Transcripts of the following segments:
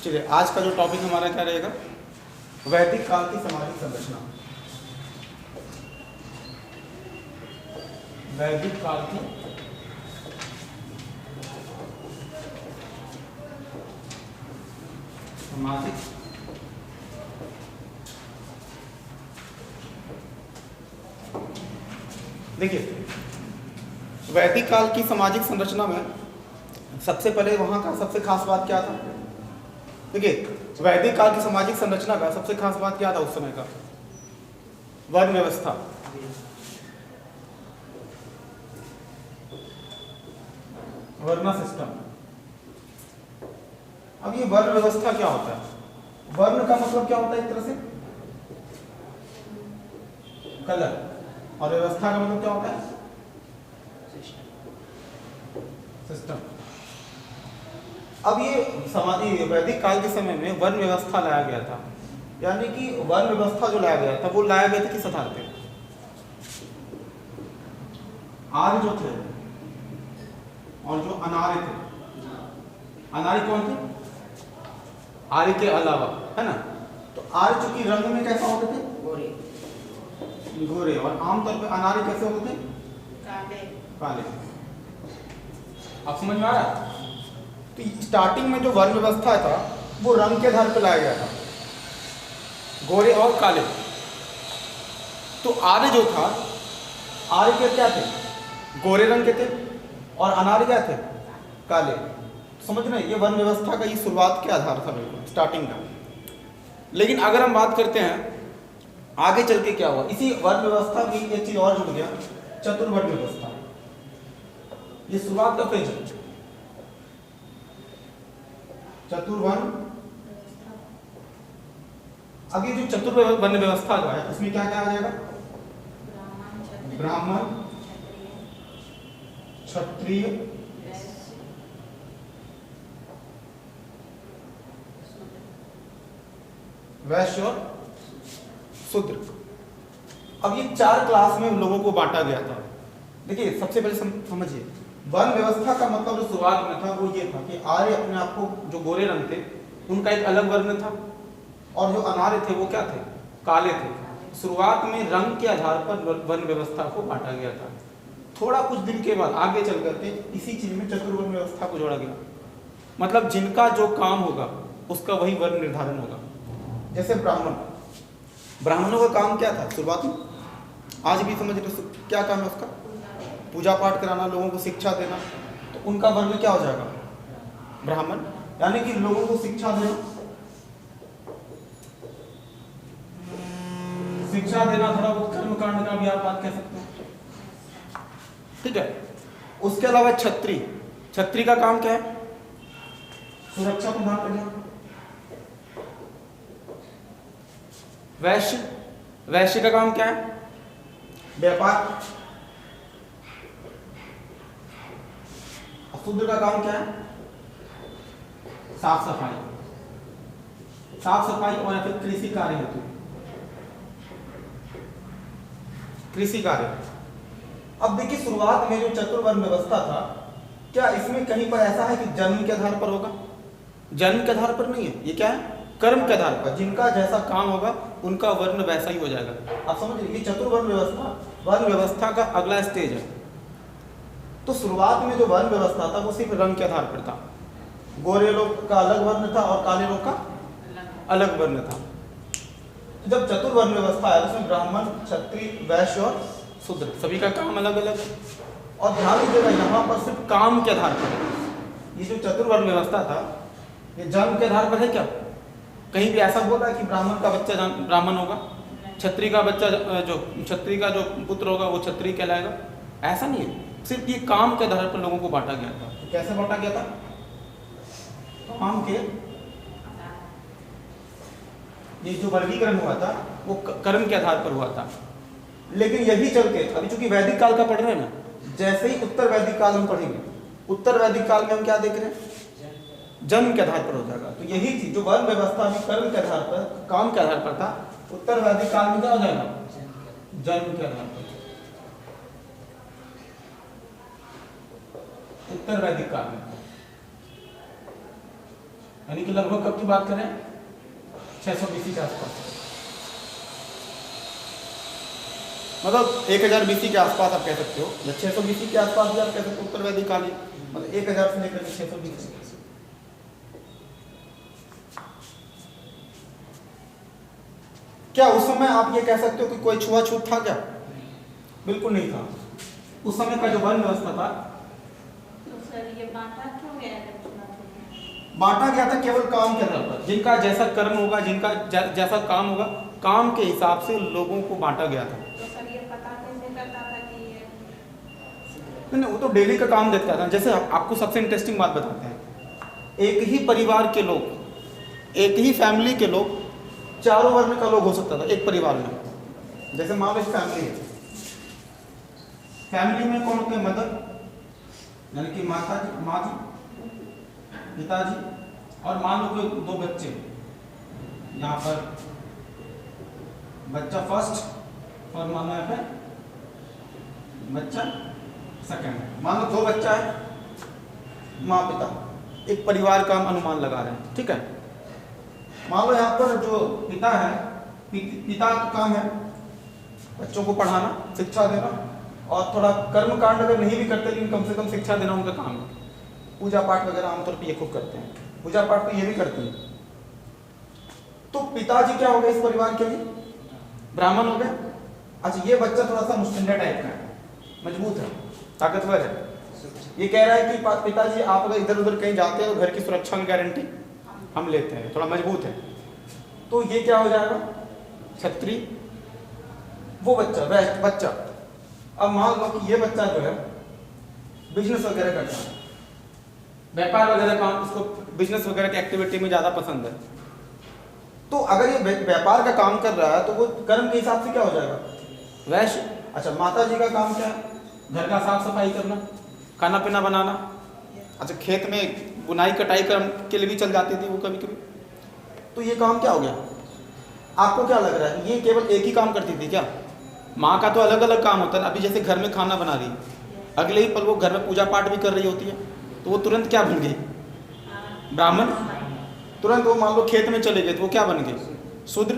चलिए आज का जो टॉपिक हमारा क्या रहेगा, वैदिक काल की सामाजिक संरचना। वैदिक काल की सामाजिक देखिए, वैदिक काल की सामाजिक संरचना में सबसे पहले वहाँ का सबसे खास बात क्या था। देखिए, वैदिक काल की सामाजिक संरचना का सबसे खास बात क्या था उस समय का, वर्ण व्यवस्था। वर्ण सिस्टम। अब ये वर्ण व्यवस्था क्या होता है? वर्ण का मतलब क्या होता है? एक तरह से कलर, और व्यवस्था का मतलब क्या होता है? सिस्टम। अब ये समाधि वैदिक काल के समय में वर्ण व्यवस्था लाया गया था, यानी कि वर्ण व्यवस्था जो लाया गया था वो लाया गया था किस आधार पे? आर्य जो थे और जो अनार्य थे। अनार्य कौन थे? आर्य के अलावा, है ना। तो आर्य चूंकि रंग में कैसा होते थे? गोरे। और आमतौर पे अनार्य कैसे होते थे? काले। आप समझ में आ रहा है? तो स्टार्टिंग में जो वर्ण व्यवस्था था वो रंग के आधार पर लाया गया था, गोरे और काले। तो आर्य जो था, आर्य के क्या थे? गोरे रंग के थे, और अनार्य क्या थे? काले। समझ रहे हैं? ये वर्ण व्यवस्था का ये शुरुआत के आधार था, बिल्कुल स्टार्टिंग का। लेकिन अगर हम बात करते हैं आगे चल के क्या हुआ, इसी वर्ण व्यवस्था की एक चीज और जुड़ गया, चतुर्वर्ण व्यवस्था। ये शुरुआत का पेज है, चतुर्वर्ण। अब ये जो चतुर्वर्ण व्यवस्था जो है उसमें क्या क्या आ जाएगा? ब्राह्मण, क्षत्रिय, वैश्य और शूद्र। अब ये चार क्लास में लोगों को बांटा गया था। देखिए, सबसे पहले समझिए, वर्ण व्यवस्था का मतलब जो शुरुआत में था वो ये था कि आर्य अपने आप को, जो गोरे रंग थे उनका एक अलग वर्ण था, और जो अनार्य थे वो क्या थे? काले थे। शुरुआत में रंग के आधार पर वर्ण व्यवस्था को बांटा गया था। थोड़ा कुछ दिन के बाद आगे चल करके इसी चीज में चतुर्वर्ण व्यवस्था को जोड़ा गया, मतलब जिनका जो काम होगा उसका वही वर्ण निर्धारण होगा। जैसे ब्राह्मण, ब्राह्मणों का काम क्या था शुरुआत में? आज भी समझ रहे क्या काम है उसका? पूजा पाठ कराना, लोगों को शिक्षा देना। तो उनका वर्ण क्या हो जाएगा? ब्राह्मण। यानी कि लोगों को शिक्षा देना, थोड़ा बहुत कर्म कांड का भी आप बात कह सकते हैं, ठीक है। उसके अलावा छत्री, छत्री का काम क्या है? सुरक्षा प्रदान करना। वैश्य, वैश्य का काम क्या है? व्यापार। शूद्र का काम क्या है? साफ सफाई, साफ सफाई और या फिर कृषि कार्य हेतु, कृषि कार्य। अब देखिए, शुरुआत में जो चतुर्वर्ण व्यवस्था था, क्या इसमें कहीं पर ऐसा है कि जन्म के आधार पर होगा? जन्म के आधार पर नहीं है, ये क्या है? कर्म के आधार पर। जिनका जैसा काम होगा उनका वर्ण वैसा ही हो जाएगा। आप समझ लीजिए, चतुर्वर्ण व्यवस्था वर्ण व्यवस्था का अगला स्टेज है। तो शुरुआत में जो वर्ण व्यवस्था था वो सिर्फ रंग के आधार पर था। गोरे लोग का अलग वर्ण था और काले लोग का अलग वर्ण था। जब चतुर्वर्ण व्यवस्था है उसमें ब्राह्मण, क्षत्रिय, वैश्य और शूद्र, सभी का काम अलग अलग है। और ध्यान दीजिएगा, यहाँ पर सिर्फ काम के आधार पर है। ये जो चतुर्वर्ण व्यवस्था था ये जन्म के आधार पर है क्या? कहीं भी ऐसा बोल रहा है कि ब्राह्मण का बच्चा ब्राह्मण होगा, क्षत्रिय का बच्चा जो क्षत्रिय का जो पुत्र होगा वो क्षत्रिय कहलाएगा? ऐसा नहीं है। सिर्फ ये काम के आधार पर लोगों को बांटा गया था। तो कैसे बांटा गया था? काम के, ये जो वर्गीकरण हुआ था वो कर्म के आधार पर हुआ था। लेकिन यही चल के अभी चूंकि वैदिक काल का पढ़ रहे हैं ना, जैसे ही उत्तर वैदिक काल हम पढ़ेंगे, उत्तर वैदिक काल में हम क्या देख रहे हैं? जन्म के आधार पर हो जाएगा। तो यही चीज जो वर्ण व्यवस्था में कर्म के आधार पर, काम के आधार पर था, उत्तर वैदिक काल में क्या हो जाएगा? जन्म के आधार पर। उत्तर वैदिक काल में, यानी कि लगभग कब की बात करें, 600 BC के आसपास, मतलब 1000 BC के आसपास आप कह सकते हो, या 600 BC के आसपास भी आप कह सकते हो, उत्तर वैदिक काल, मतलब 1000 से लेकर 600 BC। क्या उस समय आप ये कह सकते हो कि कोई छुआछूत था क्या? बिल्कुल नहीं था। उस समय का जो वर्ण व्यवस्था था, तो सर ये बांटा क्यों गया है? बांटा गया था केवल काम के आधार पर, जिनका जैसा कर्म होगा, जिनका जैसा काम होगा, काम के हिसाब से लोगों को बांटा गया था। तो सर ये पता कैसे करता था कि ये नहीं, वो तो डेली का काम देखता था। जैसे आपको सबसे इंटरेस्टिंग बात बताते हैं, एक ही परिवार के लोग, एक ही फैमिली के लोग, चारों वर्ण का लोग हो सकता था एक परिवार में। जैसे मान लो फैमिली है, फैमिली में कौन होते हैं? मदर यानी कि माता जी, माँ जी, पिताजी, और मान लो कोई 2 बच्चे, यहाँ पर बच्चा फर्स्ट और मान लो यहाँ पे बच्चा सेकंड। मान लो 2 बच्चा है, माँ पिता, एक परिवार का हम अनुमान लगा रहे हैं, ठीक है। मान लो यहाँ पर जो पिता है, पिता का काम है बच्चों को पढ़ाना, शिक्षा देना, और थोड़ा कर्म कांड अगर नहीं भी करते लेकिन कम से कम शिक्षा देना उनका काम है। पूजा पाठ वगैरह आमतौर पे ये खूब करते हैं, पूजा पाठ तो ये भी करते हैं। तो पिताजी क्या हो गए इस परिवार के लिए? ब्राह्मण हो गए। अच्छा, ये बच्चा थोड़ा सा मुस्टंडा टाइप का है, मजबूत है, ताकतवर है। ये कह रहा है कि पिताजी आप अगर इधर उधर कहीं जाते हो तो घर की सुरक्षा की गारंटी हम लेते हैं, थोड़ा मजबूत है। तो ये क्या हो जाएगा? क्षत्रिय। वो बच्चा अब मान लो कि ये बच्चा जो है बिजनेस वगैरह करता है, व्यापार वगैरह काम, उसको बिजनेस वगैरह की एक्टिविटी में ज़्यादा पसंद है। तो अगर ये व्यापार का काम कर रहा है तो वो कर्म के हिसाब से क्या हो जाएगा? वैश्य। अच्छा, माता जी का काम क्या है? घर का साफ सफाई करना, खाना पीना बनाना। अच्छा, खेत में बुनाई कटाई के लिए भी चल जाती थी वो कभी कभी। तो ये काम क्या हो गया? आपको क्या लग रहा है, ये केवल एक ही काम करती थी क्या? माँ का तो अलग अलग काम होता है। अभी जैसे घर में खाना बना रही है, अगले ही पल वो घर में पूजा पाठ भी कर रही होती है, तो वो तुरंत क्या बन गई? ब्राह्मण। तुरंत वो मान लो खेत में चले गए तो वो क्या बन गए? शूद्र।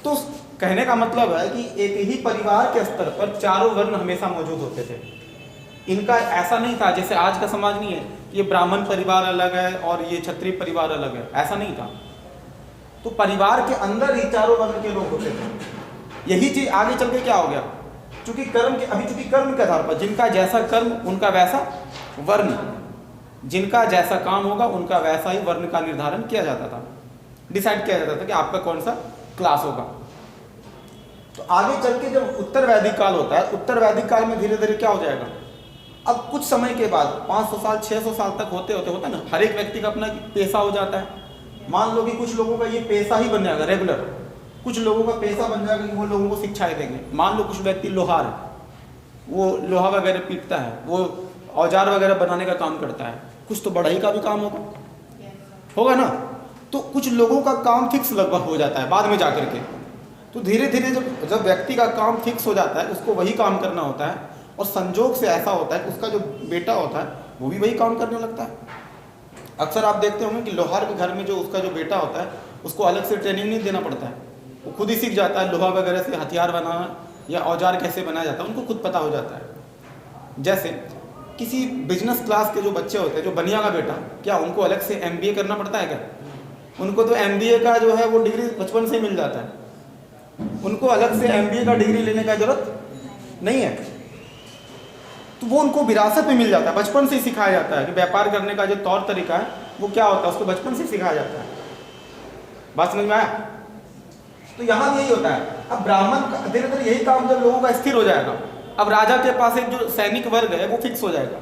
तो कहने का मतलब है कि एक ही परिवार के स्तर पर चारों वर्ण हमेशा मौजूद होते थे। इनका ऐसा नहीं था जैसे आज का समाज नहीं है, ये ब्राह्मण परिवार अलग है और ये क्षत्रिय परिवार अलग है, ऐसा नहीं था। तो परिवार के अंदर ही चारों वर्ण के लोग होते थे। यही चीज आगे चल के क्या हो गया, चूंकि कर्म के आधार पर जिनका जैसा कर्म उनका वैसा वर्ण, जिनका जैसा काम होगा उनका वैसा ही वर्ण का निर्धारण किया जाता था, डिसाइड किया जाता था कि आपका कौन सा क्लास होगा। तो आगे चल के जब उत्तर वैदिक काल होता है, उत्तर वैदिक काल में धीरे धीरे क्या हो जाएगा, अब कुछ समय के बाद 500 साल 600 साल तक होते होते होता है ना, हर एक व्यक्ति का अपना पेशा हो जाता है। मान लो कि कुछ लोगों का ये पेशा ही बन जाएगा रेगुलर, कुछ लोगों का पेशा बन जाएगा कि वो लोगों को शिक्षाएं देंगे। मान लो कुछ व्यक्ति लोहार है, वो लोहा वगैरह पीटता है, वो औजार वगैरह बनाने का काम करता है, कुछ तो बढ़ाई का भी काम होगा ना। तो कुछ लोगों का काम फिक्स लगभग हो जाता है बाद में जाकर के। तो धीरे धीरे जब व्यक्ति का काम फिक्स हो जाता है, उसको वही काम करना होता है, और संजोग से ऐसा होता है कि उसका जो बेटा होता है वो भी वही काम करने लगता है। अक्सर आप देखते होंगे कि लोहार के घर में जो उसका जो बेटा होता है उसको अलग से ट्रेनिंग नहीं देना पड़ता है, वो खुद ही सीख जाता है लोहा वगैरह से हथियार बनाना या औजार कैसे बनाया जाता है, उनको खुद पता हो जाता है। जैसे किसी बिजनेस क्लास के जो बच्चे होते हैं, जो बनिया का बेटा, क्या उनको अलग से MBA करना पड़ता है क्या? उनको तो MBA का जो है वो डिग्री बचपन से ही मिल जाता है, उनको अलग से MBA का डिग्री लेने का जरूरत नहीं है। तो वो उनको विरासत में मिल जाता है, बचपन से ही सिखाया जाता है कि व्यापार करने का जो तौर तरीका है वो क्या होता है, उसको बचपन से सिखाया जाता है। बात समझ में आया? तो यहाँ यही होता है। अब ब्राह्मण धीरे धीरे यही काम जब लोगों का स्थिर हो जाएगा, अब राजा के पास एक जो सैनिक वर्ग है वो फिक्स हो जाएगा,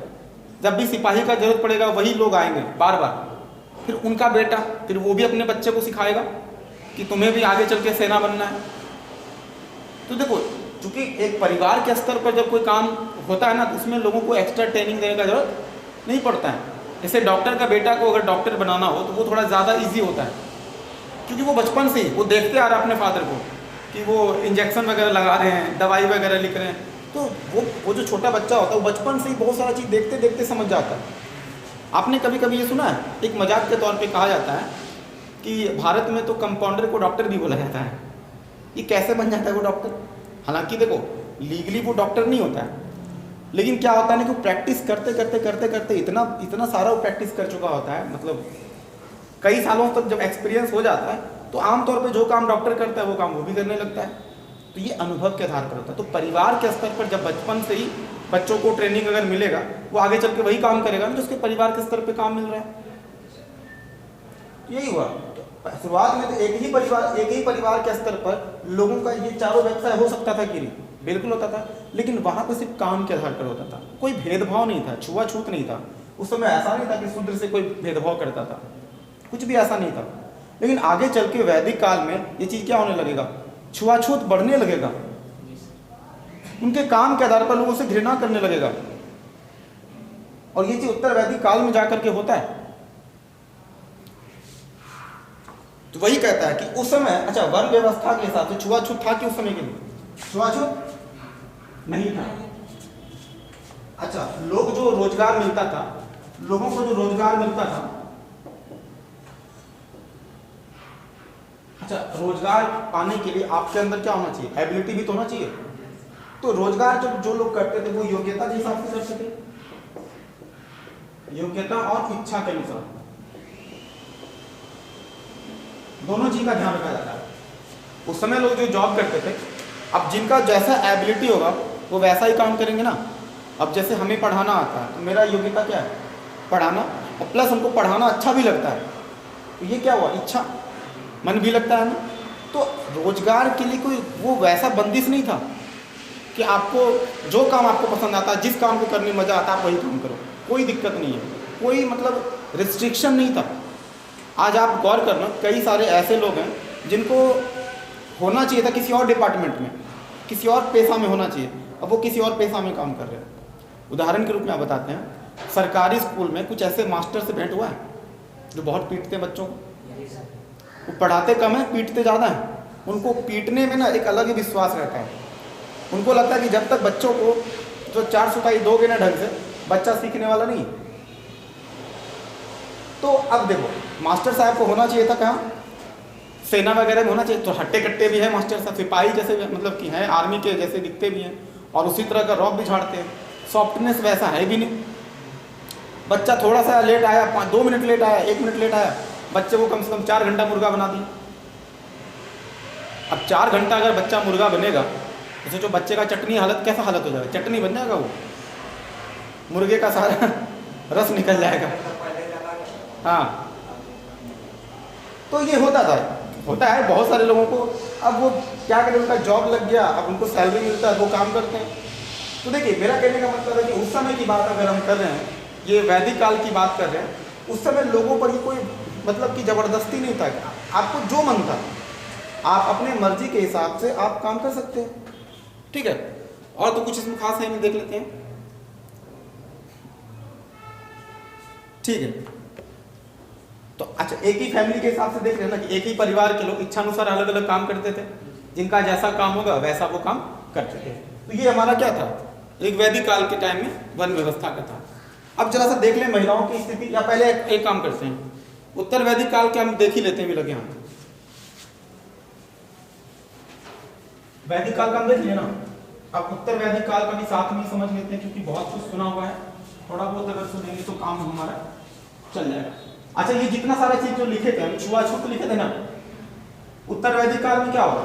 जब भी सिपाही का जरूरत पड़ेगा वही लोग आएंगे बार बार। फिर उनका बेटा, फिर वो भी अपने बच्चे को सिखाएगा कि तुम्हें भी आगे चल के सेना बनना है। तो देखो, चूंकि एक परिवार के स्तर पर जब कोई काम होता है ना, तो उसमें लोगों को एक्स्ट्रा ट्रेनिंग देने का जरूरत नहीं पड़ता है। जैसे डॉक्टर का बेटा को अगर डॉक्टर बनाना हो तो वो थोड़ा ज़्यादा ईजी होता है, क्योंकि वो बचपन से ही वो देखते आ रहा है अपने फादर को कि वो इंजेक्शन वगैरह लगा रहे हैं, दवाई वगैरह लिख रहे हैं। तो वो जो छोटा बच्चा होता है वो बचपन से ही बहुत सारा चीज़ देखते देखते समझ जाता है। आपने कभी कभी ये सुना है, एक मजाक के तौर पे कहा जाता है कि भारत में तो कंपाउंडर को डॉक्टर भी बोला जाता है। ये कैसे बन जाता है वो डॉक्टर? हालांकि देखो लीगली वो डॉक्टर नहीं होता है, लेकिन क्या होता है ना कि वो प्रैक्टिस करते करते करते करते इतना सारा वो प्रैक्टिस कर चुका होता है, मतलब कई सालों तक जब एक्सपीरियंस हो जाता है तो आमतौर पे जो काम डॉक्टर करता है वो काम वो भी करने लगता है। तो ये अनुभव के आधार पर होता है। तो परिवार के स्तर पर जब बचपन से ही बच्चों को ट्रेनिंग अगर मिलेगा, वो आगे चल के वही काम करेगा ना जो उसके परिवार के स्तर पर काम मिल रहा है। यही हुआ। शुरुआत में तो एक ही परिवार के स्तर पर लोगों का ये चारों व्यवसाय हो सकता था कि नहीं, बिल्कुल होता था, लेकिन वहां पर सिर्फ काम के आधार पर होता था, कोई भेदभाव नहीं था, छुआछूत नहीं था। उस समय ऐसा नहीं था कि शूद्र से कोई भेदभाव करता था, कुछ भी ऐसा नहीं था। लेकिन आगे चल के वैदिक काल में ये चीज क्या होने लगेगा, छुआछूत बढ़ने लगेगा, उनके काम के आधार पर लोगों से घृणा करने लगेगा। और ये चीज उत्तर वैदिक काल में जाकर के होता है। तो वही कहता है कि उस समय, अच्छा वर्ण व्यवस्था के हिसाब से छुआछूत था कि उस समय के लिए छुआछूत नहीं था। अच्छा, लोग जो रोजगार मिलता था, लोगों को जो रोजगार मिलता था, अच्छा रोजगार पाने के लिए आपके अंदर क्या होना चाहिए, एबिलिटी भी तो होना चाहिए। तो रोजगार जो लोग करते थे वो योग्यता के हिसाब से करते थे, योग्यता और इच्छा के अनुसार, दोनों चीज का ध्यान रखा जाता है। उस समय लोग जो जॉब करते थे, अब जिनका जैसा एबिलिटी होगा वो वैसा ही काम करेंगे ना। अब जैसे हमें पढ़ाना आता है तो मेरा योग्यता क्या है, पढ़ाना, और प्लस हमको पढ़ाना अच्छा भी लगता है, तो ये क्या हुआ, इच्छा, मन भी लगता है ना। तो रोजगार के लिए कोई वो वैसा बंदिश नहीं था कि आपको जो काम आपको पसंद आता है, जिस काम को करने में मजा आता है आप वही काम करो, कोई दिक्कत नहीं है, कोई मतलब रिस्ट्रिक्शन नहीं था। आज आप गौर करना, कई सारे ऐसे लोग हैं जिनको होना चाहिए था किसी और डिपार्टमेंट में, किसी और पेशा में होना चाहिए, अब वो किसी और पेशा में काम कर रहे हैं। उदाहरण के रूप में आप बताते हैं, सरकारी स्कूल में कुछ ऐसे मास्टर से भेंट हुआ है जो बहुत पीटते हैं बच्चों को, वो पढ़ाते कम है पीटते ज़्यादा हैं। उनको पीटने में ना एक अलग ही विश्वास रहता है, उनको लगता है कि जब तक बच्चों को जो 4 सुताई दोगे ना ढंग से, बच्चा सीखने वाला नहीं। तो अब देखो, मास्टर साहब को होना चाहिए था कहाँ, सेना वगैरह में होना चाहिए, तो हट्टे कट्टे भी है मास्टर साहब, सिपाही जैसे मतलब कि हैं, आर्मी के जैसे दिखते भी हैं, और उसी तरह का रॉब भी झाड़ते हैं, सॉफ्टनेस वैसा है भी नहीं। बच्चा थोड़ा सा लेट आया, 2 मिनट लेट आया, 1 मिनट लेट आया, बच्चे को कम से कम 4 घंटा मुर्गा बना दिया। अब 4 घंटा अगर बच्चा मुर्गा बनेगा, तो सोचो बच्चे का चटनी हालत कैसा हालत हो जाएगा, चटनी बन जाएगा, वो मुर्गे का सारा रस निकल जाएगा। हाँ, तो ये होता है बहुत सारे लोगों को। अब वो क्या करें, उनका जॉब लग गया, अब उनको सैलरी मिलता है, वो काम करते हैं। तो देखिए, मेरा कहने का मतलब है कि उस समय की बात अगर हम कर रहे हैं, ये वैदिक काल की बात कर रहे हैं, उस समय लोगों पर ये कोई मतलब कि ज़बरदस्ती नहीं था, आपको जो मन था आप अपने मर्जी के हिसाब से आप काम कर सकते हैं, ठीक है। और तो कुछ इसमें खास है नहीं, देख लेते हैं, ठीक है। तो अच्छा, एक ही फैमिली के हिसाब से देख रहे हैं ना कि एक ही परिवार के लोग इच्छानुसार अलग अलग काम करते थे, जिनका जैसा काम होगा वैसा वो काम करते थे। तो ये हमारा क्या था, एक वैदिक काल के टाइम में वन व्यवस्था का था। अब जरा सा देख लें महिलाओं की स्थिति, या पहले एक काम करते हैं, उत्तर वैदिक काल के हम देख ही लेते हैं, भी लगे हाथ, वैदिक काल का हम देख लिया ना। अब उत्तर वैदिक काल का भी साथ में समझ लेते हैं, क्योंकि बहुत कुछ सुना हुआ है, थोड़ा बहुत अगर सुनेंगे तो काम हमारा चल जाएगा। अच्छा, ये जितना सारा चीज जो लिखे थे, हम छुआछूत लिखे थे ना, उत्तर वैदिक काल में क्या होगा,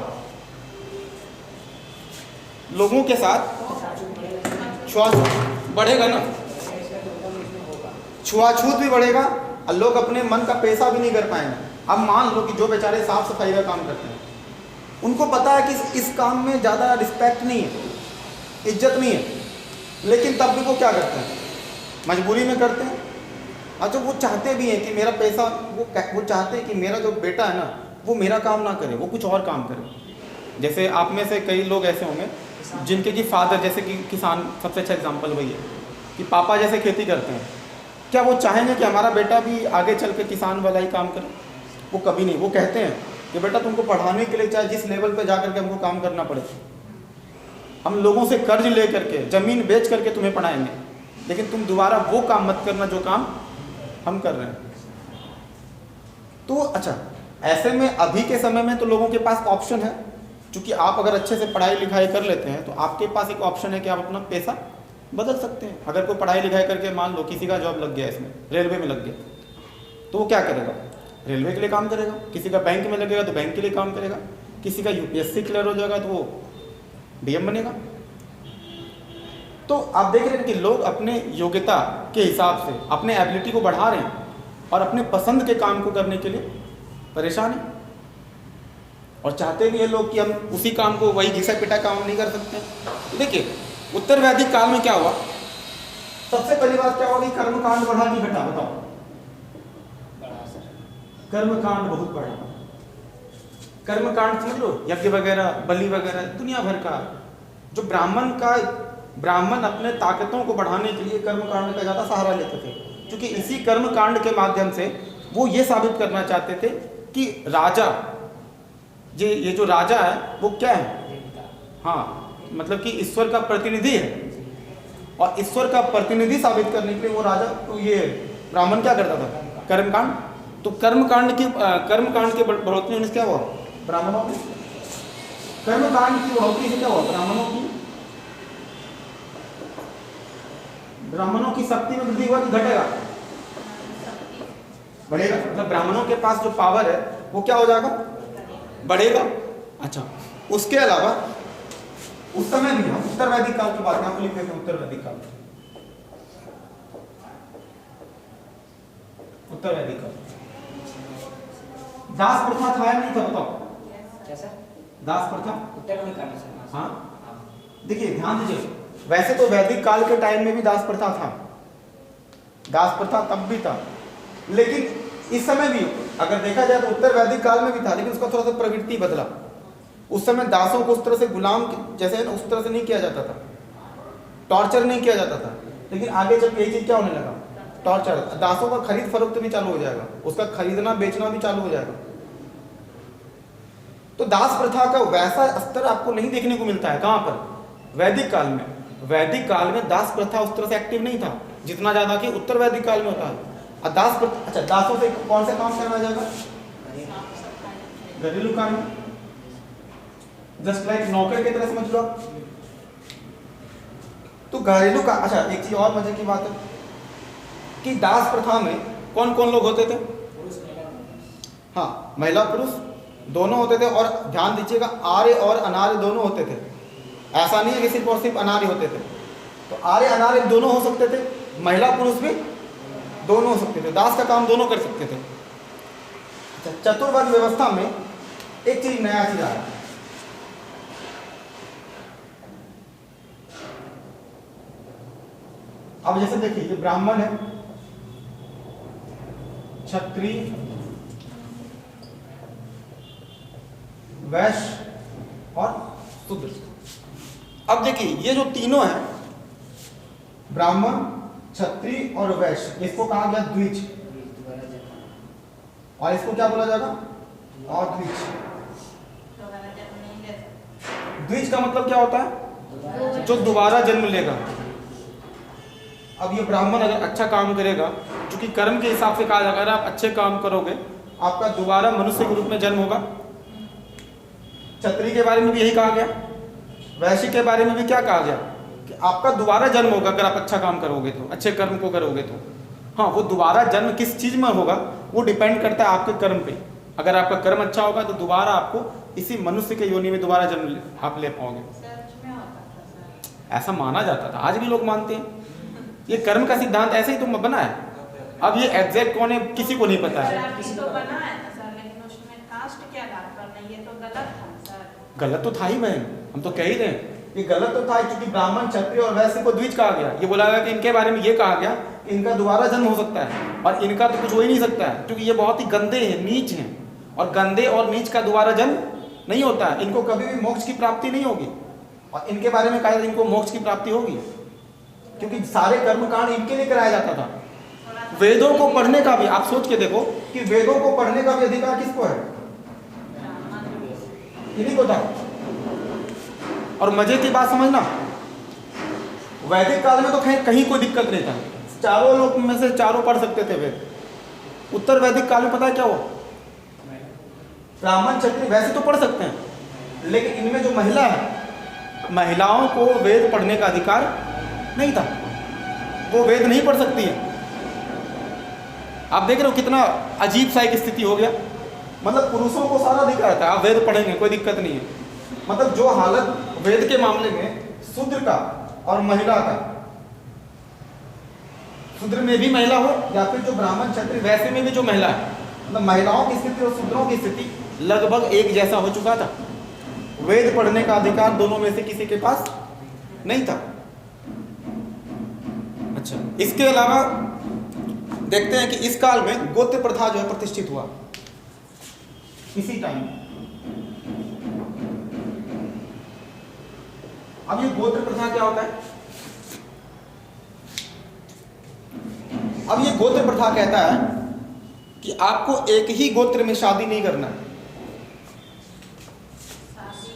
लोगों के साथ छुआछूत बढ़ेगा ना, छुआछूत भी बढ़ेगा, और लोग अपने मन का पैसा भी नहीं कर पाएंगे। अब मान लो कि जो बेचारे साफ सफाई का काम करते हैं, उनको पता है कि इस काम में ज़्यादा रिस्पेक्ट नहीं है, इज्जत नहीं है, लेकिन तब भी वो क्या करते हैं, मजबूरी में करते हैं। अच्छा, वो चाहते भी हैं कि मेरा पैसा, वो चाहते हैं कि मेरा जो बेटा है ना, वो मेरा काम ना करे, वो कुछ और काम करे। जैसे आप में से कई लोग ऐसे होंगे जिनके कि फादर, जैसे कि किसान, सबसे अच्छा एग्जांपल वही है कि पापा जैसे खेती करते हैं, क्या वो चाहेंगे कि हमारा बेटा भी आगे चल के किसान वाला ही काम करे? वो कभी नहीं। वो कहते हैं कि बेटा तुमको पढ़ाने के लिए चाहे जिस लेवल पे जा करके हमको काम करना पड़े, हम लोगों से कर्ज ले करके, ज़मीन बेच करके तुम्हें पढ़ाएंगे, लेकिन तुम दोबारा वो काम मत करना जो काम हम कर रहे हैं। तो अच्छा, ऐसे में अभी के समय में तो लोगों के पास ऑप्शन है, क्योंकि आप अगर अच्छे से पढ़ाई लिखाई कर लेते हैं तो आपके पास एक ऑप्शन है कि आप अपना पेशा बदल सकते हैं। अगर कोई पढ़ाई लिखाई करके मान लो किसी का जॉब लग गया, इसमें रेलवे में लग गया, तो वो क्या करेगा? रेलवे के लिए काम करेगा। किसी का बैंक में लगेगा तो बैंक के लिए काम करेगा। किसी का यूपीएससी क्लियर हो जाएगा तो वो डीएम बनेगा। तो आप देख रहे हैं कि लोग अपने योग्यता के हिसाब से अपने एबिलिटी को बढ़ा रहे हैं और अपने पसंद के काम को करने के लिए परेशान हैं, और चाहते भी हैं लोग कि हम उसी काम को, वही घिसा पिटा काम नहीं कर सकते। तो देखिए उत्तर वैदिक काल में क्या हुआ, सबसे पहली बात क्या हुआ कि कर्मकांड बढ़ा कि घटा? बताओ। कर्मकांड बहुत बढ़ा। कर्मकांड समझ लो, यज्ञ वगैरह, बलि वगैरह, दुनिया भर का जो ब्राह्मण अपने ताकतों को बढ़ाने के लिए कर्मकांड का ज़्यादा सहारा लेते थे, क्योंकि इसी कर्मकांड के माध्यम से वो ये साबित करना चाहते थे कि राजा, ये जो राजा है वो क्या है? हाँ, मतलब कि ईश्वर का प्रतिनिधि है, और ईश्वर का प्रतिनिधि साबित करने के लिए वो राजा, तो ये ब्राह्मण क्या करता था? कर्मकांड। तो कर्मकांड की बढ़ोतरी होने से क्या हुआ? ब्राह्मणों में कर्मकांड की बढ़ोतरी से क्या हुआ? ब्राह्मणों की शक्ति में वृद्धि हुआ कि घटेगा? बढ़ेगा। मतलब ब्राह्मणों के पास जो पावर है वो क्या हो जाएगा? बढ़ेगा। अच्छा, उसके अलावा उस समय भी हम उत्तर वैदिक काल की बात यहाँ पर लिख लेते हैं। उत्तर वैदिक काल, उत्तर वैदिक काल दास प्रथा था या नहीं था? बताओ। कैसा? दास प्रथा उत्तर में करना चाहिए। हाँ, देखिए ध्यान दीजिए, वैसे तो वैदिक काल के टाइम में भी दास प्रथा था, दास प्रथा तब भी था, लेकिन इस समय भी अगर देखा जाए तो उत्तर वैदिक काल में भी था, लेकिन उसका थोड़ा सा प्रवृत्ति बदला। उस समय दासों को उस तरह से गुलाम जैसे उस तरह से नहीं किया जाता था, टॉर्चर नहीं किया जाता था, लेकिन आगे चल के यही चीज क्या होने लगा? टॉर्चर। दासों का खरीद फरोख्त भी चालू हो जाएगा, उसका खरीदना बेचना भी चालू हो जाएगा। तो दास प्रथा का वैसा स्तर आपको नहीं देखने को मिलता है। कहां पर? वैदिक काल में। वैदिक काल में दास प्रथा उस तरह से एक्टिव नहीं था जितना ज्यादा कि उत्तर वैदिक काल में होता है। और दास प्रथा, अच्छा, दासों से कौन से काम करवाया जाएगा? घरेलू काम, जस्ट लाइक नौकर की तरह समझ लो। तो घरेलू का, अच्छा एक चीज और मजे की बात है कि दास प्रथा में कौन कौन लोग होते थे? हाँ, महिला पुरुष दोनों होते थे। और ध्यान दीजिएगा, आर्य और अनार्य दोनों होते थे। ऐसा नहीं है कि सिर्फ और सिर्फ अनार्य होते थे। तो आर्य अनार्य दोनों हो सकते थे, महिला पुरुष भी दोनों हो सकते थे, दास का काम दोनों कर सकते थे। अच्छा, चतुर्वर्ण व्यवस्था में एक चीज नया चीज आया। अब जैसे देखिए, ये ब्राह्मण है, क्षत्रिय, वैश्य और शूद्र। अब देखिए ये जो तीनों हैं, ब्राह्मण, क्षत्रिय और वैश्य, इसको कहा गया द्विज, और इसको क्या बोला जाएगा? और द्विज। द्विज का मतलब क्या होता है? जो दोबारा जन्म लेगा। अब ये ब्राह्मण अगर अच्छा काम करेगा, क्योंकि कर्म के हिसाब से कहा जाएगा, अगर आप अच्छे काम करोगे आपका दोबारा मनुष्य के रूप में जन्म होगा। क्षत्रिय के बारे में भी यही कहा गया, वैश्य के बारे में भी क्या कहा गया कि आपका दोबारा जन्म होगा अगर आप अच्छा काम करोगे तो, अच्छे कर्म को करोगे तो। हाँ, वो दोबारा जन्म किस चीज में होगा वो डिपेंड करता है आपके कर्म पे। अगर आपका कर्म अच्छा होगा तो दोबारा आपको इसी मनुष्य के योनि में दोबारा जन्म आप ले पाओगे। ऐसा माना जाता था, आज भी लोग मानते हैं। ये कर्म का सिद्धांत ऐसे ही तो बना है। अब ये एग्जैक्ट कौन है किसी को नहीं पता है। गलत तो था ही बहन, हम तो कह ही रहे हैं ये गलत तो था, क्योंकि ब्राह्मण, क्षत्रिय और वैश्य को द्विज कहा गया। ये बोला गया कि इनके बारे में ये कहा गया कि इनका दोबारा जन्म हो सकता है, और इनका तो कुछ हो ही नहीं सकता है, क्योंकि ये बहुत ही गंदे हैं, नीच हैं, और गंदे और नीच का दोबारा जन्म नहीं होता है। इनको कभी भी मोक्ष की प्राप्ति नहीं होगी, और इनके बारे में कहा इनको मोक्ष की प्राप्ति होगी, क्योंकि सारे कर्मकांड इनके लिए कराया जाता था। वेदों को पढ़ने का भी, आप सोच के देखो कि वेदों को पढ़ने का भी अधिकार किसको है? इन्हीं को था। और मजे की बात समझना, वैदिक काल में तो खैर कहीं कोई दिक्कत नहीं था, चारों लोग में से चारों पढ़ सकते थे वेद, उत्तर वैदिक काल में पता है क्या हुआ? ब्राह्मण क्षत्रिय वैसे तो पढ़ सकते हैं, लेकिन इनमें जो महिला है, महिलाओं को वेद पढ़ने का अधिकार नहीं था, वो वेद नहीं पढ़ सकती है। आप देख रहे हो कितना अजीब सा एक स्थिति हो गया। मतलब पुरुषों को सारा अधिकार था, आप वेद पढ़ेंगे कोई दिक्कत नहीं है। मतलब जो हालत वेद के मामले में शूद्र का और महिला का, शूद्र में भी महिला हो या फिर जो ब्राह्मण क्षत्रिय वैसे में भी जो महिला है, मतलब महिलाओं की स्थिति और शूद्रों की स्थिति लगभग एक जैसा हो चुका था। वेद पढ़ने का अधिकार दोनों में से किसी के पास नहीं था। अच्छा, इसके अलावा देखते हैं कि इस काल में गोत्र प्रथा जो है प्रतिष्ठित हुआ इसी टाइम। अब ये गोत्र प्रथा क्या होता है? अब ये गोत्र प्रथा कहता है कि आपको एक ही गोत्र में शादी नहीं करना है। शादी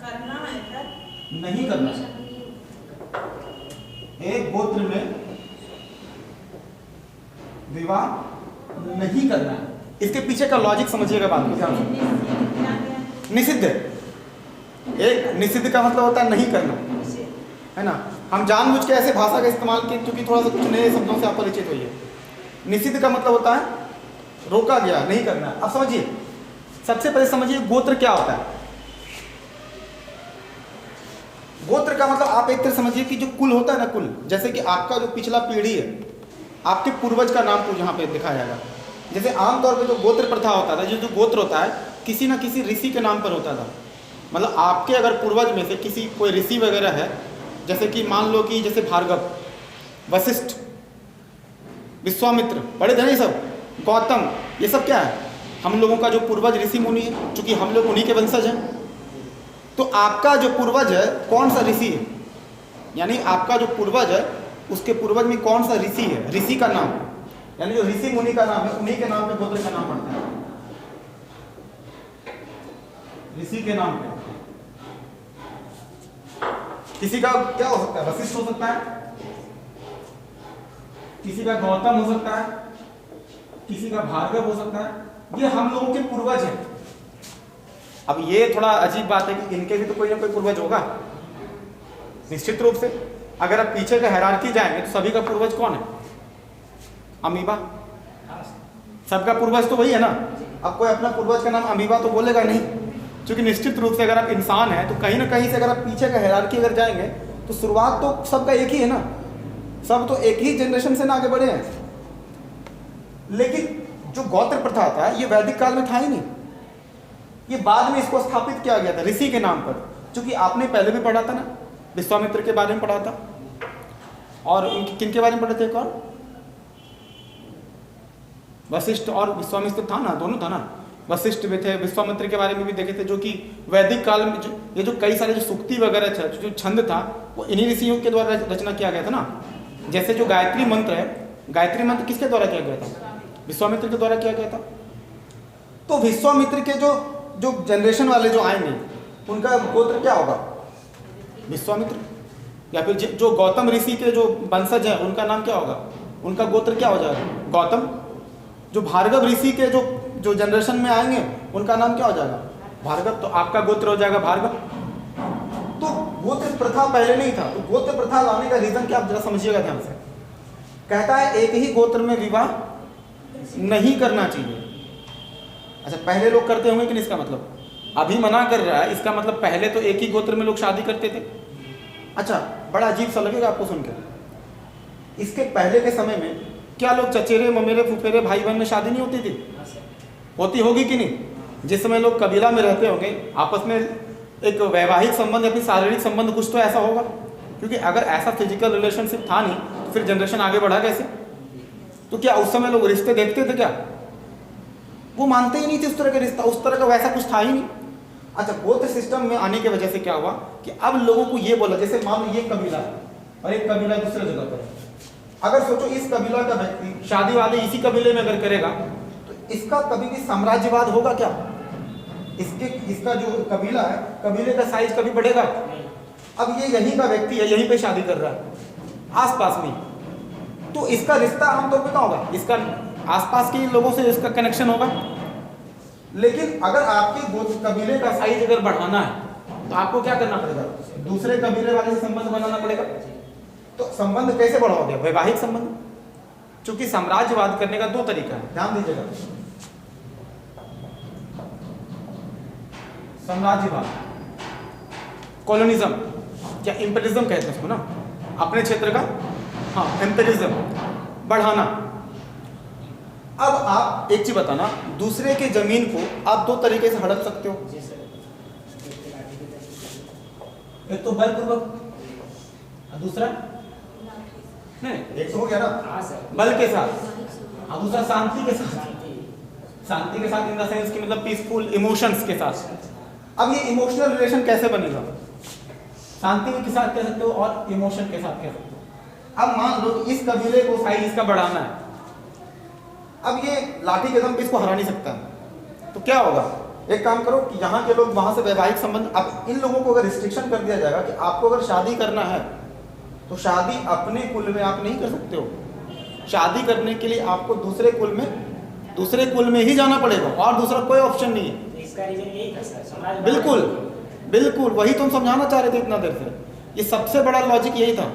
करना है सर? नहीं करना है। एक गोत्र में विवाह नहीं करना है। इसके पीछे का लॉजिक समझिएगा बात को ध्यान से। निषिद्ध है। एक निषिद्ध का मतलब होता है नहीं करना, है ना। हम जानबूझ के ऐसे भाषा का इस्तेमाल किए क्योंकि थोड़ा सा कुछ नए शब्दों से आप परिचित होइए। निषिद्ध का मतलब होता है रोका गया, नहीं करना। अब समझिए, सबसे पहले समझिए गोत्र क्या होता है। गोत्र का मतलब आप एक तरह समझिए कि जो कुल होता है ना, कुल, जैसे कि आपका जो पिछला पीढ़ी है, आपके पूर्वज का नाम को यहाँ पे दिखाया जाएगा। जैसे आमतौर पे जो गोत्र प्रथा होता था, जो गोत्र होता है किसी ना किसी ऋषि के नाम पर होता था। मतलब आपके अगर पूर्वज में से किसी कोई ऋषि वगैरह है, जैसे कि मान लो कि जैसे भार्गव, वशिष्ठ, विश्वामित्र, बड़े थे ना ये सब, गौतम, ये सब क्या है? हम लोगों का जो पूर्वज ऋषि मुनि है, चूंकि हम लोग उन्हीं के वंशज हैं। तो आपका जो पूर्वज है कौन सा ऋषि है? यानी आपका जो पूर्वज है उसके पूर्वज में कौन सा ऋषि है? ऋषि का नाम, यानी जो ऋषि मुनि का नाम है उन्हीं के नाम पे गोत्र का नाम पड़ता है, ऋषि के नाम पे। किसी का क्या हो सकता है? वशिष्ठ हो सकता है, किसी का गौतम हो सकता है, किसी का भार्गव हो सकता है। ये हम लोगों के पूर्वज हैं। अब ये थोड़ा अजीब बात है कि इनके भी तो कोई ना कोई पूर्वज होगा निश्चित रूप से। अगर आप पीछे का हायरार्की जाएंगे तो सभी का पूर्वज कौन है? अमीबा। सबका पूर्वज तो वही है ना। अब कोई अपना पूर्वज का नाम अमीबा तो बोलेगा नहीं, क्योंकि निश्चित रूप से अगर आप इंसान हैं तो कहीं ना कहीं से अगर आप पीछे का हायरार्की अगर जाएंगे तो शुरुआत तो सबका एक ही है ना, सब तो एक ही जनरेशन से ना आगे बढ़े हैं। लेकिन जो गोत्र प्रथा था ये वैदिक काल में था ही नहीं, ये बाद में इसको स्थापित किया गया था ऋषि के नाम पर। क्योंकि आपने पहले भी पढ़ा था ना, विश्वामित्र के बारे में पढ़ा था, और किन के बारे में पढ़े थे? एक और वशिष्ठ और विश्वामित्र था ना, दोनों था ना। वशिष्ठ भी थे, विश्वामित्र के बारे में भी देखे थे, जो कि वैदिक काल में ये जो कई सारे जो सूक्ति वगैरह था, जो छंद था, वो इन्हीं ऋषियों के द्वारा रचना किया गया था ना। जैसे जो गायत्री मंत्र है, गायत्री मंत्र किसके द्वारा किया गया था? विश्वामित्र के द्वारा किया गया था। तो विश्वामित्र के जो जनरेशन वाले जो आएंगे उनका गोत्र क्या होगा? विश्वामित्र। या फिर जो गौतम ऋषि के जो वंशज हैं उनका नाम क्या होगा? उनका गोत्र क्या हो जाएगा? गौतम। जो भार्गव ऋषि के जो जनरेशन में आएंगे उनका नाम क्या हो जाएगा? भार्गव। तो आपका गोत्र हो जाएगा भार्गव। तो गोत्र प्रथा पहले नहीं था। तो गोत्र प्रथा लाने का रीजन क्या, आप जरा समझिएगा ध्यान से। कहता है एक ही गोत्र में विवाह नहीं करना चाहिए। अच्छा, पहले लोग करते होंगे कि नहीं? इसका मतलब अभी मना कर रहा है, इसका मतलब पहले तो एक ही गोत्र में लोग शादी करते थे। अच्छा, बड़ा अजीब सा लगेगा आपको सुनकर। इसके पहले के समय में क्या लोग चचेरे ममेरे फुफेरे भाई बहन में शादी नहीं होती थी? होती होगी कि नहीं? जिस समय लोग कबीला में रहते होंगे आपस में एक वैवाहिक संबंध या फिर शारीरिक संबंध कुछ तो ऐसा होगा, क्योंकि अगर ऐसा फिजिकल रिलेशनशिप था नहीं तो फिर जनरेशन आगे बढ़ा कैसे? तो क्या उस समय लोग रिश्ते देखते थे? क्या वो मानते ही नहीं थे उस तरह का रिश्ता, उस तरह का वैसा कुछ था ही नहीं। अच्छा, गोत्र सिस्टम में आने की वजह से क्या हुआ कि अब लोगों को ये बोला, जैसे मान लो ये कबीला और एक कबीला दूसरे जगह पर, अगर सोचो इस कबीला का व्यक्ति शादी वादी इसी कबीले में अगर करेगा तो इसका कभी भी साम्राज्यवाद होगा क्या? इसका जो कबीला है, कबीले का साइज कभी बढ़ेगा? अब ये यहीं का व्यक्ति है, यहीं पे शादी कर रहा है आस पास में, तो इसका रिश्ता आमतौर पर क्या होगा? इसका आसपास के लोगों से इसका कनेक्शन होगा। लेकिन अगर आपके कबीले का साइज अगर बढ़ाना है तो आपको क्या करना पड़ेगा, दूसरे कबीले वाले से संबंध बनाना पड़ेगा। तो संबंध कैसे बढ़ाओगे, वैवाहिक संबंध। क्योंकि साम्राज्यवाद करने का दो तरीका है, ध्यान दीजिएगा। साम्राज्यवाद, कॉलोनिज्म या इंपेरिज्म कहते हैं उसको ना, अपने क्षेत्र का, हाँ इंपेरिज्म बढ़ाना। अब आप एक चीज बताना, दूसरे के जमीन को आप दो तरीके से हड़प सकते हो। जी सर। एक तो बलपूर्वक, दूसरा नहीं, एक तो हो गया ना हाँ सर। बल के साथ, और दूसरा शांति के साथ। शांति। शांति के साथ इन द सेंस की मतलब पीसफुल इमोशंस के साथ। अब ये इमोशनल रिलेशन कैसे बनेगा, शांति के साथ कह सकते हो और इमोशन के साथ कह सकते हो। अब मान लो कि इस कबीले को साइज इसका बढ़ाना है, अब ये लाठी के दम पे इसको हरा नहीं सकता है, तो क्या होगा, एक काम करो कि यहाँ के लोग वहाँ से वैवाहिक संबंध, अब इन लोगों को अगर रिस्ट्रिक्शन कर दिया जाएगा कि आपको अगर शादी करना है तो शादी अपने कुल में आप नहीं कर सकते हो, शादी करने के लिए आपको दूसरे कुल में ही जाना पड़ेगा और दूसरा कोई ऑप्शन नहीं है। तो इसका रीजन यही था सर, समाज बिल्कुल बिल्कुल, वही तुम समझाना चाह रहे थे इतना देर से। ये सबसे बड़ा लॉजिक यही था,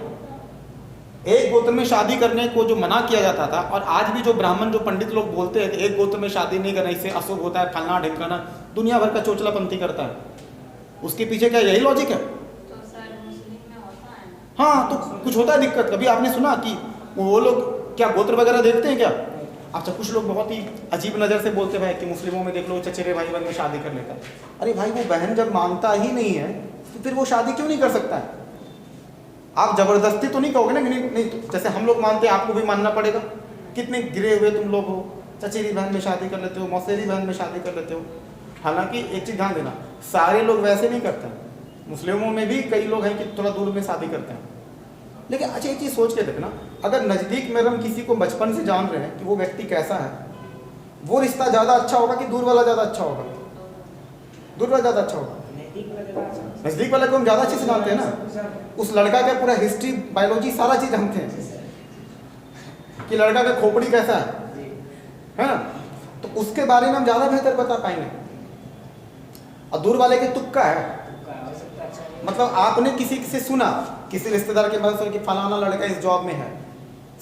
एक गोत्र में शादी करने को जो मना किया जाता था, और आज भी जो ब्राह्मण जो पंडित लोग बोलते हैं कि एक गोत्र में शादी नहीं करना, इससे अशुभ होता है, फलना ढिमकाना, दुनिया भर का चोचलापंथी करता है। उसके पीछे क्या यही लॉजिक है? तो सर मुस्लिम में होता है ना। हाँ, तो कुछ होता है दिक्कत। कभी आपने सुना कि वो लोग क्या गोत्र वगैरह देखते हैं क्या? अच्छा, कुछ लोग बहुत ही अजीब नज़र से बोलते हैं कि मुस्लिमों में देख लो चचेरे भाई बहन में शादी कर लेता है। अरे भाई, वो बहन जब मानता ही नहीं है तो फिर वो शादी क्यों नहीं कर सकता है? आप जबरदस्ती तो नहीं कहोगे ना कि नहीं, तो जैसे हम लोग मानते हैं आपको भी मानना पड़ेगा। कितने गिरे हुए तुम लोग हो, चचेरी बहन में शादी कर लेते हो, मौसेरी बहन में शादी कर लेते हो। हालांकि एक चीज़ ध्यान देना, सारे लोग वैसे नहीं करते हैं, मुस्लिमों में भी कई लोग हैं कि थोड़ा दूर में शादी करते हैं। लेकिन अच्छा एक चीज़ सोच के देखना, अगर नज़दीक में हम किसी को बचपन से जान रहे हैं कि वो व्यक्ति कैसा है, वो रिश्ता ज़्यादा अच्छा होगा कि दूर वाला ज़्यादा अच्छा होगा? दूर वाला ज़्यादा अच्छा होगा। नज़दीक वाले को हम ज़्यादा अच्छे से जानते हैं ना, उस लड़का का पूरा हिस्ट्री, बायोलॉजी, सारा चीज़ जानते हैं कि लड़का का खोपड़ी कैसा है ना, तो उसके बारे में हम ज़्यादा बेहतर बता पाएंगे। और दूर वाले के तुक्का है, मतलब आपने किसी से सुना, किसी रिश्तेदार के पास कि फलाना लड़का इस जॉब में है,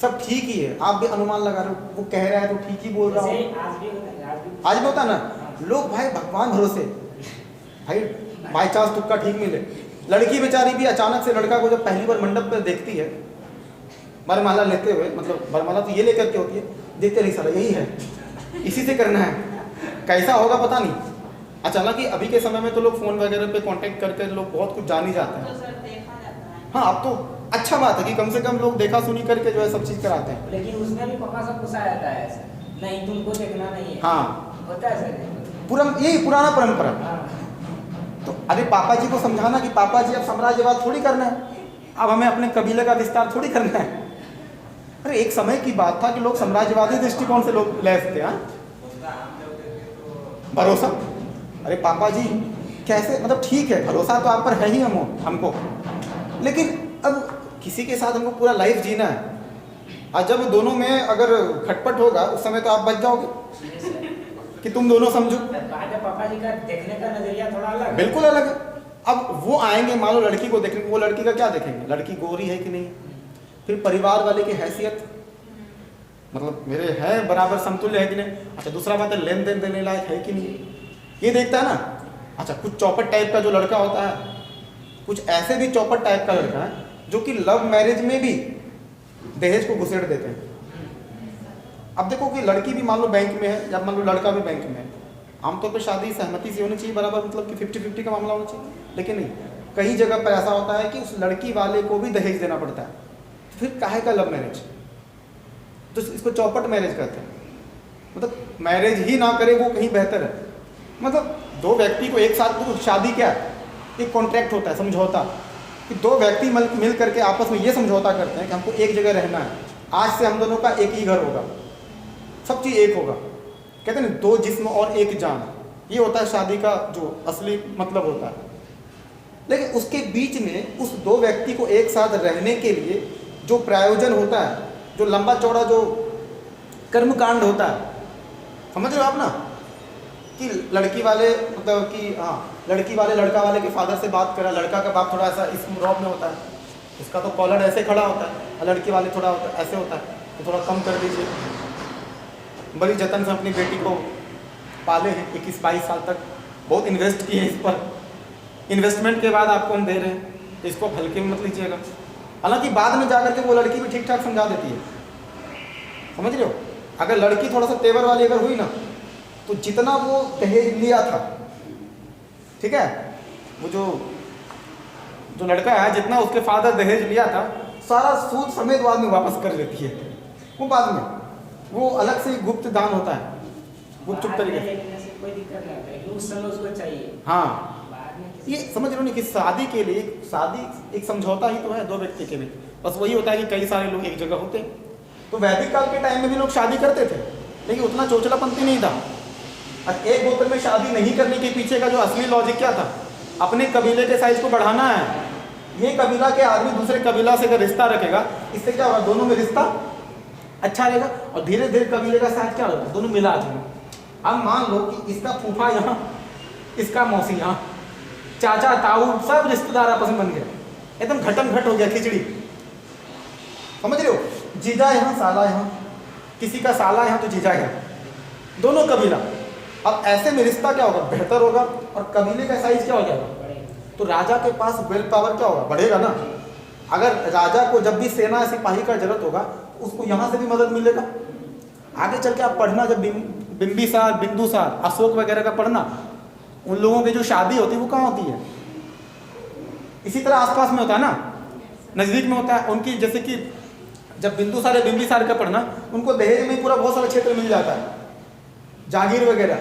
सब ठीक ही है, आप भी अनुमान लगा रहे हो, वो कह रहा है तो ठीक ही बोल रहा हो। आज भी होता है ना, लोग भाई भगवान भरोसे, भाई बाई चांस तुक्का ठीक मिले। लड़की बेचारी भी अचानक से लड़का को जब पहली बार मंडप पर देखती है, बरमाला लेते हुए, मतलब बरमाला तो ये लेकर के होती है, देखते नहीं साला यही है, इसी से करना है, कैसा होगा पता नहीं। अचानक ही अभी के समय में तो लोग फ़ोन वगैरह पे कांटेक्ट करके लोग बहुत कुछ जान ही जाते हैं। तो सर देखा जाता है। हाँ, अब तो अच्छा बात है कि कम से कम लोग देखा सुनी करके जो है सब चीज़ कराते हैं। लेकिन उसमें भी पापा सब गुस्सा आता है सर, नहीं तुमको देखना नहीं है। हाँ, होता है सर, यही पुराना परंपरा। हाँ। तो अरे पापा जी को समझाना कि पापा जी अब साम्राज्यवाद थोड़ी करना है, अब हमें अपने कबीले का विस्तार थोड़ी करना है। अरे एक समय की बात था कि लोग साम्राज्यवादी दृष्टिकोण से लोग लेते थे। हाँ, भरोसा, अरे पापा जी कैसे, मतलब ठीक है भरोसा तो आप पर है ही हमको, लेकिन अब किसी के साथ हमको पूरा लाइफ जीना है, और जब दोनों में अगर खटपट होगा उस समय तो आप बच जाओगे कि तुम दोनों समझो। पापा जी का देखने का नजरिया थोड़ा अलग है। बिल्कुल अलग है। अब वो आएंगे, मान लो लड़की को देखने, वो लड़की का क्या देखेंगे, लड़की गोरी है कि नहीं, फिर परिवार वाले की हैसियत, मतलब मेरे है बराबर समतुल्य है कि नहीं। अच्छा, दूसरा बात है लेन देन देने लायक है कि नहीं, ये देखता है ना। अच्छा, कुछ चौपट टाइप का जो लड़का होता है, कुछ ऐसे भी चौपट टाइप का लड़का है जो कि लव मैरिज में भी दहेज को घुसेड़ देते हैं। अब देखो कि लड़की भी मान लो बैंक में है, या मान लो लड़का भी बैंक में है, आमतौर पर शादी सहमति से होनी चाहिए बराबर, मतलब कि 50-50 का मामला होना चाहिए, लेकिन नहीं, कई जगह पर ऐसा होता है कि उस लड़की वाले को भी दहेज देना पड़ता है। फिर काहे का लव मैरिज, तो इसको चौपट मैरिज कहते हैं, मतलब मैरिज ही ना करे वो कहीं बेहतर है। मतलब दो व्यक्ति को एक साथ, तो शादी क्या है, एक कॉन्ट्रैक्ट होता है, समझौता, कि दो व्यक्ति मिल करके आपस में ये समझौता करते हैं कि हमको एक जगह रहना है, आज से हम दोनों का एक ही घर होगा, सब चीज़ एक होगा। कहते हैं दो जिस्म और एक जान, ये होता है शादी का जो असली मतलब होता है। लेकिन उसके बीच में उस दो व्यक्ति को एक साथ रहने के लिए जो प्रायोजन होता है, जो लंबा चौड़ा जो कर्मकांड होता है, समझ रहे हो आप ना, कि लड़की वाले मतलब कि हाँ लड़की वाले लड़का वाले के फादर से बात करा, लड़का का बाप थोड़ा ऐसा इस रॉब में होता है, उसका तो कॉलर ऐसे खड़ा होता है, और लड़की वाले थोड़ा होता ऐसे होता है, तो थोड़ा कम कर दीजिए। बड़ी जतन से अपनी बेटी को पाले हैं 21-22 साल तक, बहुत इन्वेस्ट किए हैं इस पर, इन्वेस्टमेंट के बाद आपको हम दे रहे हैं, तो इसको हल्के में मत लीजिएगा। हालांकि बाद में जाकर के वो लड़की भी ठीक ठाक समझा देती है, समझ रहे हो। अगर लड़की थोड़ा सा तेवर वाली अगर हुई ना, तो जितना वो दहेज लिया था, ठीक है, वो जो लड़का है जितना उसके फादर दहेज लिया था, सारा सूद समेत बाद में वापस कर लेती है। वो बाद में वो अलग से गुप्त दान होता है, गुप्त तरीके से, कोई दिक्कत नहीं होता, उस समय उसको चाहिए। हाँ बाद में ये समझ रहे हो ना कि शादी के लिए, शादी एक समझौता ही तो है दो व्यक्ति के लिए, बस वही होता है कि कई सारे लोग एक जगह होते हैं। तो वैदिक काल के टाइम में भी लोग शादी करते थे, लेकिन उतना चोचलापंथी नहीं था। और एक गोत्र में शादी नहीं करने के पीछे का जो असली लॉजिक क्या था, अपने कबीले के साइज को बढ़ाना है। ये कबीला के आदमी दूसरे कबीला से अगर रिश्ता रखेगा, इससे क्या होगा, दोनों में रिश्ता अच्छा रहेगा, और धीरे धीरे कबीले का साइज क्या होगा, दोनों मिला जाएंगे। अब मान लो कि इसका फूफा यहाँ, इसका मौसी यहाँ, चाचा ताऊ सब रिश्तेदार आपस में बन गए, एकदम घटम घट हो गया खिचड़ी, समझ रहे हो। जीजा यहाँ साला यहाँ, किसी का साला यहाँ तो जीजा यहाँ, दोनों कबीला। अब ऐसे में रिश्ता क्या होगा, बेहतर होगा, और कबीले का साइज क्या हो जाएगा, तो राजा के पास विल पावर क्या होगा, बढ़ेगा ना। अगर राजा को जब भी सेना सिपाही का जरूरत होगा, उसको यहाँ से भी मदद मिलेगा। आगे चल के आप पढ़ना, जब बिंबिसार, बिंदुसार, अशोक वगैरह का पढ़ना, उन लोगों की जो शादी होती है वो कहाँ होती है, इसी तरह आसपास में होता है ना, नज़दीक में होता है उनकी। जैसे कि जब बिंदुसार या बिंबिसार का पढ़ना, उनको दहेज में पूरा बहुत सारा क्षेत्र मिल जाता है, जागीर वगैरह।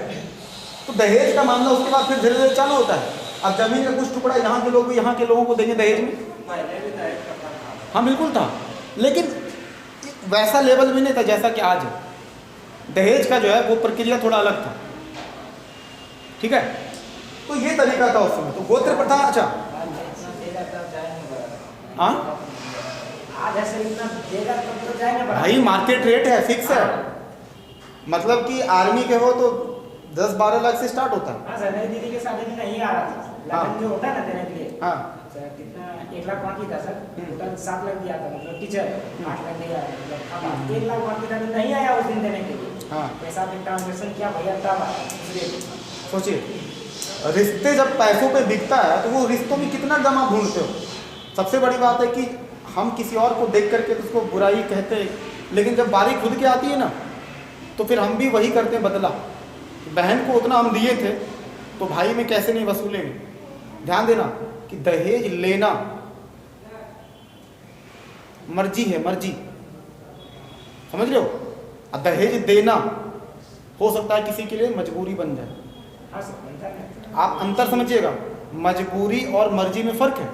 तो दहेज का मामला उसके बाद फिर धीरे धीरे चालू होता है। अब जमीन का कुछ टुकड़ा यहाँ के लोग यहाँ के लोगों को देंगे दहेज में, हाँ बिल्कुल था, लेकिन वैसा लेवल भी नहीं था जैसा कि आज है। दहेज का जो है वो प्रक्रिया थोड़ा अलग था, ठीक है। तो ये तरीका था उस समय। तो गोत्र प्रथा, अच्छा हाँ आज ऐसे इतना देगा तब तो जाएंगे भाई, मार्केट रेट है, फिक्स है। मतलब कि आर्मी के हो तो 10-12 लाख से स्टार्ट होता है। हाँ सर, मेरी दीदी के शादी में नहीं आ रहा था, लगन जो होता है ना देने के लिए, हाँ सर कितना 1 लाख बाकी था सर, टोटल 7 लाख दिया था, मतलब टीचर 8 लाख दिया, मतलब अब 1 लाख बाकी था, तो नहीं आया उस दिन देने के लिए। हाँ पैसा भी ट्रांजेक्शन किया भैया तब सोचिए, रिश्ते जब पैसों पे बिकता है तो वो रिश्तों में कितना दम आप ढूंढते हो। सबसे बड़ी बात है कि हम किसी और को देख करके तो उसको बुराई कहते हैं, लेकिन जब बारी खुद की आती है ना, तो फिर हम भी वही करते हैं बदला। बहन को उतना हम दिए थे तो भाई में कैसे नहीं वसूलेंगे। ध्यान देना कि दहेज लेना मर्जी है, मर्जी, समझ रहे हो। और दहेज देना हो सकता है किसी के लिए मजबूरी बन जाए। हाँ सर, बनता है। आप अंतर समझिएगा, मजबूरी और मर्जी में फर्क है।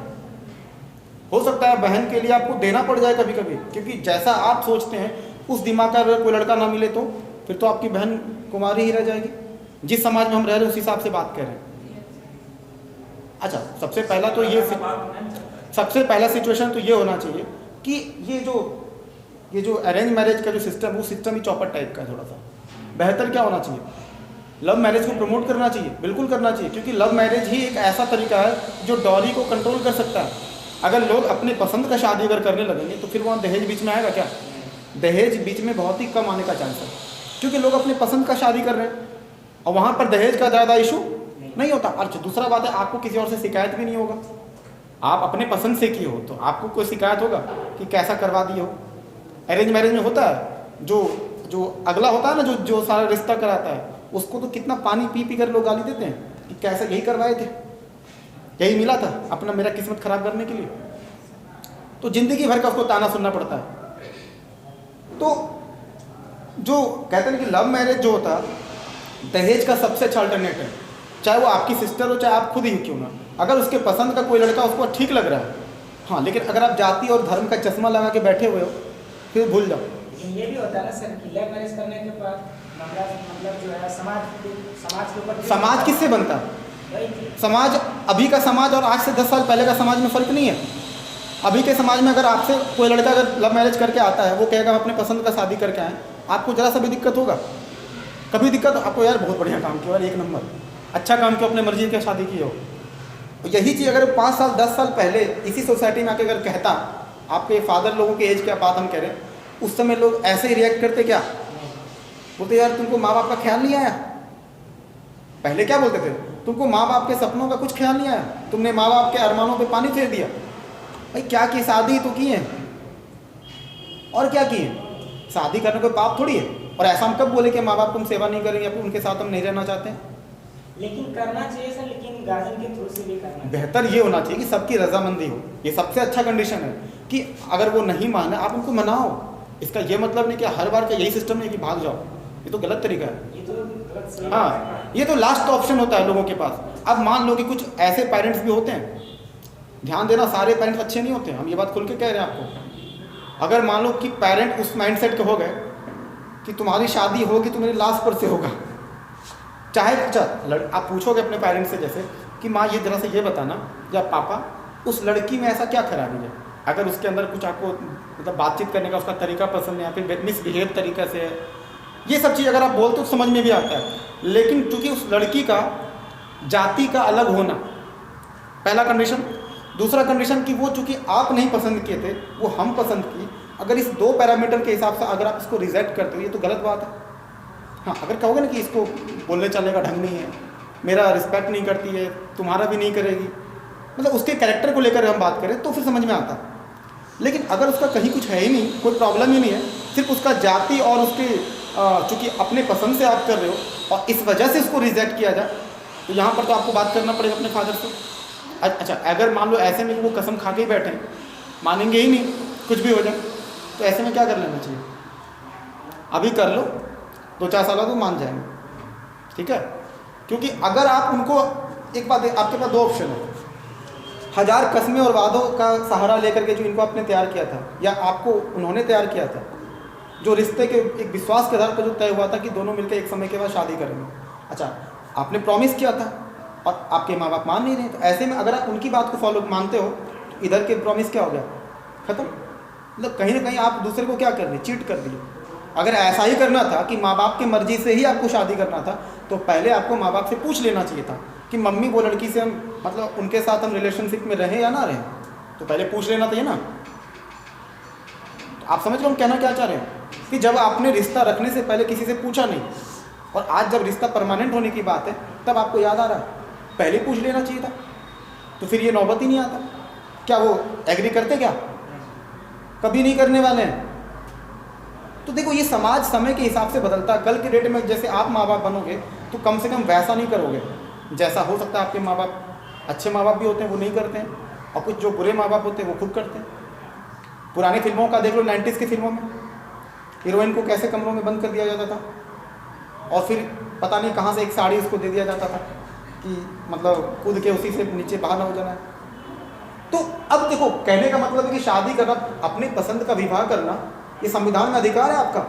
हो सकता है बहन के लिए आपको देना पड़ जाए कभी कभी, क्योंकि जैसा आप सोचते हैं उस दिमाग का अगर कोई लड़का ना मिले तो फिर तो आपकी बहन कुमारी ही रह जाएगी। जिस समाज में हम रह रहे हैं उस हिसाब से बात कर रहे हैं। अच्छा, सबसे पहला सिचुएशन तो ये होना चाहिए कि ये जो अरेंज मैरिज का जो सिस्टम, वो सिस्टम ही चौपट टाइप का है। थोड़ा सा बेहतर क्या होना चाहिए, लव मैरिज को प्रमोट करना चाहिए, बिल्कुल करना चाहिए, क्योंकि लव मैरिज ही एक ऐसा तरीका है जो डॉरी को कंट्रोल कर सकता है। अगर लोग अपने पसंद का शादी अगर करने लगेंगे तो फिर वहाँ दहेज बीच में आएगा क्या? दहेज बीच में बहुत ही कम आने का चांस है, क्योंकि लोग अपने पसंद का शादी कर रहे हैं और वहाँ पर दहेज का ज़्यादा इशू नहीं होता। अच्छा, दूसरा बात है, आपको किसी और से शिकायत भी नहीं होगा। आप अपने पसंद से की हो तो आपको कोई शिकायत होगा कि कैसा करवा दिए हो। अरेंज मैरिज में होता है जो अगला होता है ना, जो सारा रिश्ता कराता है, उसको तो कितना पानी पी पी कर लोग गाली देते हैं कि कैसे यही करवाए थे, यही मिला था अपना मेरा किस्मत खराब करने के लिए। तो जिंदगी भर का उसको ताना सुनना पड़ता है। तो जो कहते हैं कि लव मैरिज जो होता है, दहेज का सबसे अच्छा अल्टरनेट है, चाहे वो आपकी सिस्टर हो चाहे आप खुद ही क्यों ना। अगर उसके पसंद का कोई लड़का उसको ठीक लग रहा है, हाँ, लेकिन अगर आप जाति और धर्म का चश्मा लगा के बैठे हुए हो फिर भूल जाओ। लेकिन ये भी होता है ना सर कि लव मैरिज करने के बाद मतलब जो है समाज के ऊपर, समाज किससे बनता है? समाज अभी का समाज और आज से 10 साल पहले का समाज में फ़र्क नहीं है। अभी के समाज में अगर आपसे कोई लड़का अगर लव मैरिज करके आता है, वो कहेगा हम अपने पसंद का शादी करके आए, आपको ज़रा सा भी दिक्कत होगा? कभी दिक्कत आपको? यार बहुत बढ़िया काम किया, यार एक नंबर, अच्छा काम किया, अपने मर्जी की शादी की हो। यही चीज़ अगर 5 साल 10 साल पहले इसी सोसाइटी में आके अगर कहता, आपके फादर लोगों के एज क्या बात हम कह रहे हैं, उस समय लोग ऐसे ही रिएक्ट करते क्या? बोलते यार तुमको माँ बाप का ख्याल नहीं आया? पहले क्या बोलते थे? तुमको माँ बाप के सपनों का कुछ ख्याल नहीं आया, तुमने माँ बाप के अरमानों पे पानी फेर दिया। भाई क्या की, शादी तो की है, और क्या की है? शादी करने कोई पाप थोड़ी है। और ऐसा हम कब बोले कि माँ बाप को हम सेवा नहीं करेंगे या उनके साथ हम नहीं रहना चाहते हैं? लेकिन करना चाहिए सर, लेकिन गार्जियन के थ्रू से भी करना चाहिए। बेहतर ये होना चाहिए कि सबकी रजामंदी हो, ये सबसे अच्छा कंडीशन है कि अगर वो नहीं माने आप उनको मनाओ। इसका ये मतलब नहीं कि हर बार का यही सिस्टम नहीं कि भाग जाओ, ये तो गलत तरीका है। ये तो गलत सही हाँ, है। ये तो लास्ट ऑप्शन होता है लोगों के पास। अब मान लो कि कुछ ऐसे पेरेंट्स भी होते हैं, ध्यान देना सारे पेरेंट्स अच्छे नहीं होते, हम ये बात खुल के कह रहे हैं आपको। अगर मान लो कि पेरेंट उस माइंडसेट के हो गए कि तुम्हारी शादी होगी तो मेरे लास्ट पर से होगा, चाहे अच्छा आप पूछोगे अपने पेरेंट्स से जैसे कि माँ ये जरा से ये बताना या पापा उस लड़की में ऐसा क्या खराबी है, अगर उसके अंदर कुछ आपको मतलब बातचीत करने का उसका तरीका पसंद है या फिर मिसबिहेव तरीका से है, ये सब चीज़ अगर आप बोलते हो तो समझ में भी आता है। लेकिन चूंकि उस लड़की का जाति का अलग होना पहला कंडीशन, दूसरा कंडीशन कि वो चूंकि आप नहीं पसंद किए थे वो हम पसंद की, अगर इस 2 पैरामीटर के हिसाब से अगर आप इसको रिजेक्ट करते हो ये तो गलत बात है। हाँ, अगर कहोगे ना कि इसको बोलने चलने का ढंग नहीं है, मेरा रिस्पेक्ट नहीं करती है, तुम्हारा भी नहीं करेगी, मतलब उसके कैरेक्टर को लेकर हम बात करें तो फिर समझ में आता। लेकिन अगर उसका कहीं कुछ है ही नहीं, कोई प्रॉब्लम ही नहीं है, सिर्फ उसका जाति और उसके चूँकि अपने पसंद से आप कर रहे हो और इस वजह से उसको रिजेक्ट किया जाए, तो यहाँ पर तो आपको बात करना पड़ेगा अपने फादर से। अच्छा, अगर मान लो ऐसे में कि वो कसम खा के ही बैठे मानेंगे ही नहीं, कुछ भी हो जाए, तो ऐसे में क्या कर लेना चाहिए? अभी कर लो, 2-4 साल बाद वो मान जाएंगे, ठीक है? क्योंकि अगर आप उनको एक बात, आपके पास 2 ऑप्शन है, 1000 कस्में और वादों का सहारा लेकर के जो इनको आपने तैयार किया था या आपको उन्होंने तैयार किया था, जो रिश्ते के एक विश्वास के आधार पर जो तय हुआ था कि दोनों मिलकर एक समय के बाद शादी करेंगे। अच्छा, आपने प्रॉमिस किया था और आपके माँ बाप मान नहीं रहे, तो ऐसे में अगर आप उनकी बात को फॉलो मानते हो तो इधर के प्रॉमिस क्या हो गया? खत्म। मतलब कहीं ना कहीं आप दूसरे को क्या कर दिए? चीट कर दिए। अगर ऐसा ही करना था कि माँ बाप की मर्जी से ही आपको शादी करना था तो पहले आपको माँ बाप से पूछ लेना चाहिए था कि मम्मी वो लड़की से हम मतलब उनके साथ हम रिलेशनशिप में रहें या ना रहें, तो पहले पूछ लेना चाहिए ना। आप समझ रहे हो हम कहना क्या चाह रहे हैं? कि जब आपने रिश्ता रखने से पहले किसी से पूछा नहीं और आज जब रिश्ता परमानेंट होने की बात है तब आपको याद आ रहा है पहले पूछ लेना चाहिए था, तो फिर ये नौबत ही नहीं आता। क्या वो एग्री करते? क्या कभी नहीं करने वाले हैं। तो देखो ये समाज समय के हिसाब से बदलता है। कल के डेट में जैसे आप माँ बाप बनोगे तो कम से कम वैसा नहीं करोगे जैसा हो सकता है आपके माँ बाप, अच्छे माँ बाप भी होते हैं वो नहीं करते हैं, और कुछ जो बुरे माँ बाप होते हैं वो खुद करते हैं। पुरानी फिल्मों का देख लो, 90s की फिल्मों में हीरोइन को कैसे कमरों में बंद कर दिया जाता था और फिर पता नहीं कहाँ से एक साड़ी उसको दे दिया जाता था कि मतलब कूद के उसी से नीचे बाहर ना हो जाना है। तो अब देखो कहने का मतलब है कि शादी करना, अपनी पसंद का विवाह करना, ये संविधान में अधिकार है आपका,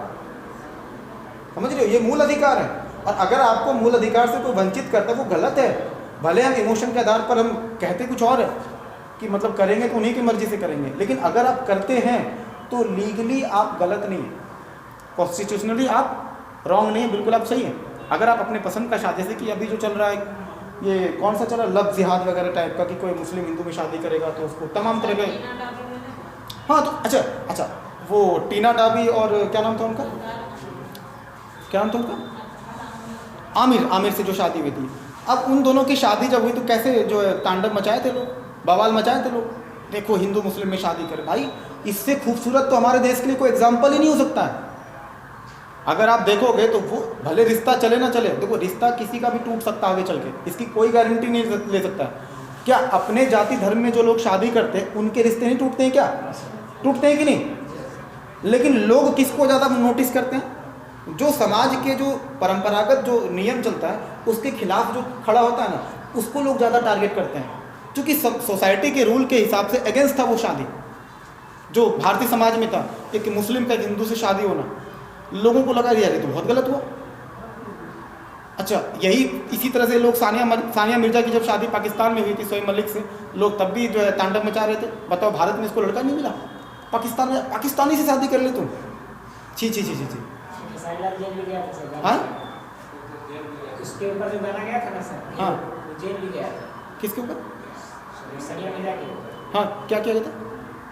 समझ रहे हो? ये मूल अधिकार है। और अगर आपको मूल अधिकार से कोई वंचित करता है वो गलत है। भले हम इमोशन के आधार पर हम कहते कुछ और है कि मतलब करेंगे तो उन्हीं की मर्जी से करेंगे, लेकिन अगर आप करते हैं तो लीगली आप गलत नहीं है, कॉन्स्टिट्यूशनली आप रॉन्ग नहीं है, बिल्कुल आप सही हैं। अगर आप अपने पसंद का शादी से कि अभी जो चल रहा है ये कौन सा चल रहा है, लव जिहाद वगैरह टाइप का कि कोई मुस्लिम हिंदू में शादी करेगा तो उसको तमाम तरह के, हाँ तो अच्छा वो टीना डाबी और क्या नाम था उनका, क्या नाम था उनका, आमिर से जो शादी हुई थी। अब उन दोनों की शादी जब हुई तो कैसे जो है तांडव मचाए थे लोग, बवाल मचाए थे लोग, देखो हिंदू मुस्लिम में शादी करे। भाई इससे खूबसूरत तो हमारे देश के लिए कोई एग्जाम्पल ही नहीं हो सकता है। अगर आप देखोगे तो वो भले रिश्ता चले ना चले, देखो रिश्ता किसी का भी टूट सकता है आगे चल के, इसकी कोई गारंटी नहीं ले सकता। क्या अपने जाति धर्म में जो लोग शादी करते हैं उनके रिश्ते नहीं टूटते हैं? क्या टूटते हैं कि नहीं? लेकिन लोग किसको ज़्यादा नोटिस करते हैं? जो समाज के जो परंपरागत जो नियम चलता है उसके खिलाफ जो खड़ा होता है ना, उसको लोग ज़्यादा टारगेट करते हैं। क्योंकि सोसाइटी के रूल के हिसाब से अगेंस्ट था वो शादी, जो भारतीय समाज में था, एक मुस्लिम का एक हिंदू से शादी होना, लोगों को लगा यार ये तो बहुत गलत हुआ। अच्छा, यही इसी तरह से लोग सानिया मिर्जा की जब शादी पाकिस्तान में हुई थी शोएब मलिक से, लोग तब भी जो है तांडव मचा रहे थे, बताओ भारत में इसको लड़का नहीं मिला, पाकिस्तानी से शादी कर ले तुम, छी छी छी छी छी। खेसारी लाल जेल भी गया था सर। हाँ? उसके ऊपर जो गाना गया था ना सर, हाँ। वो जेल भी गया था। किसके ऊपर? सनिया मिर्जा के ऊपर हाँ, क्या किया गया था?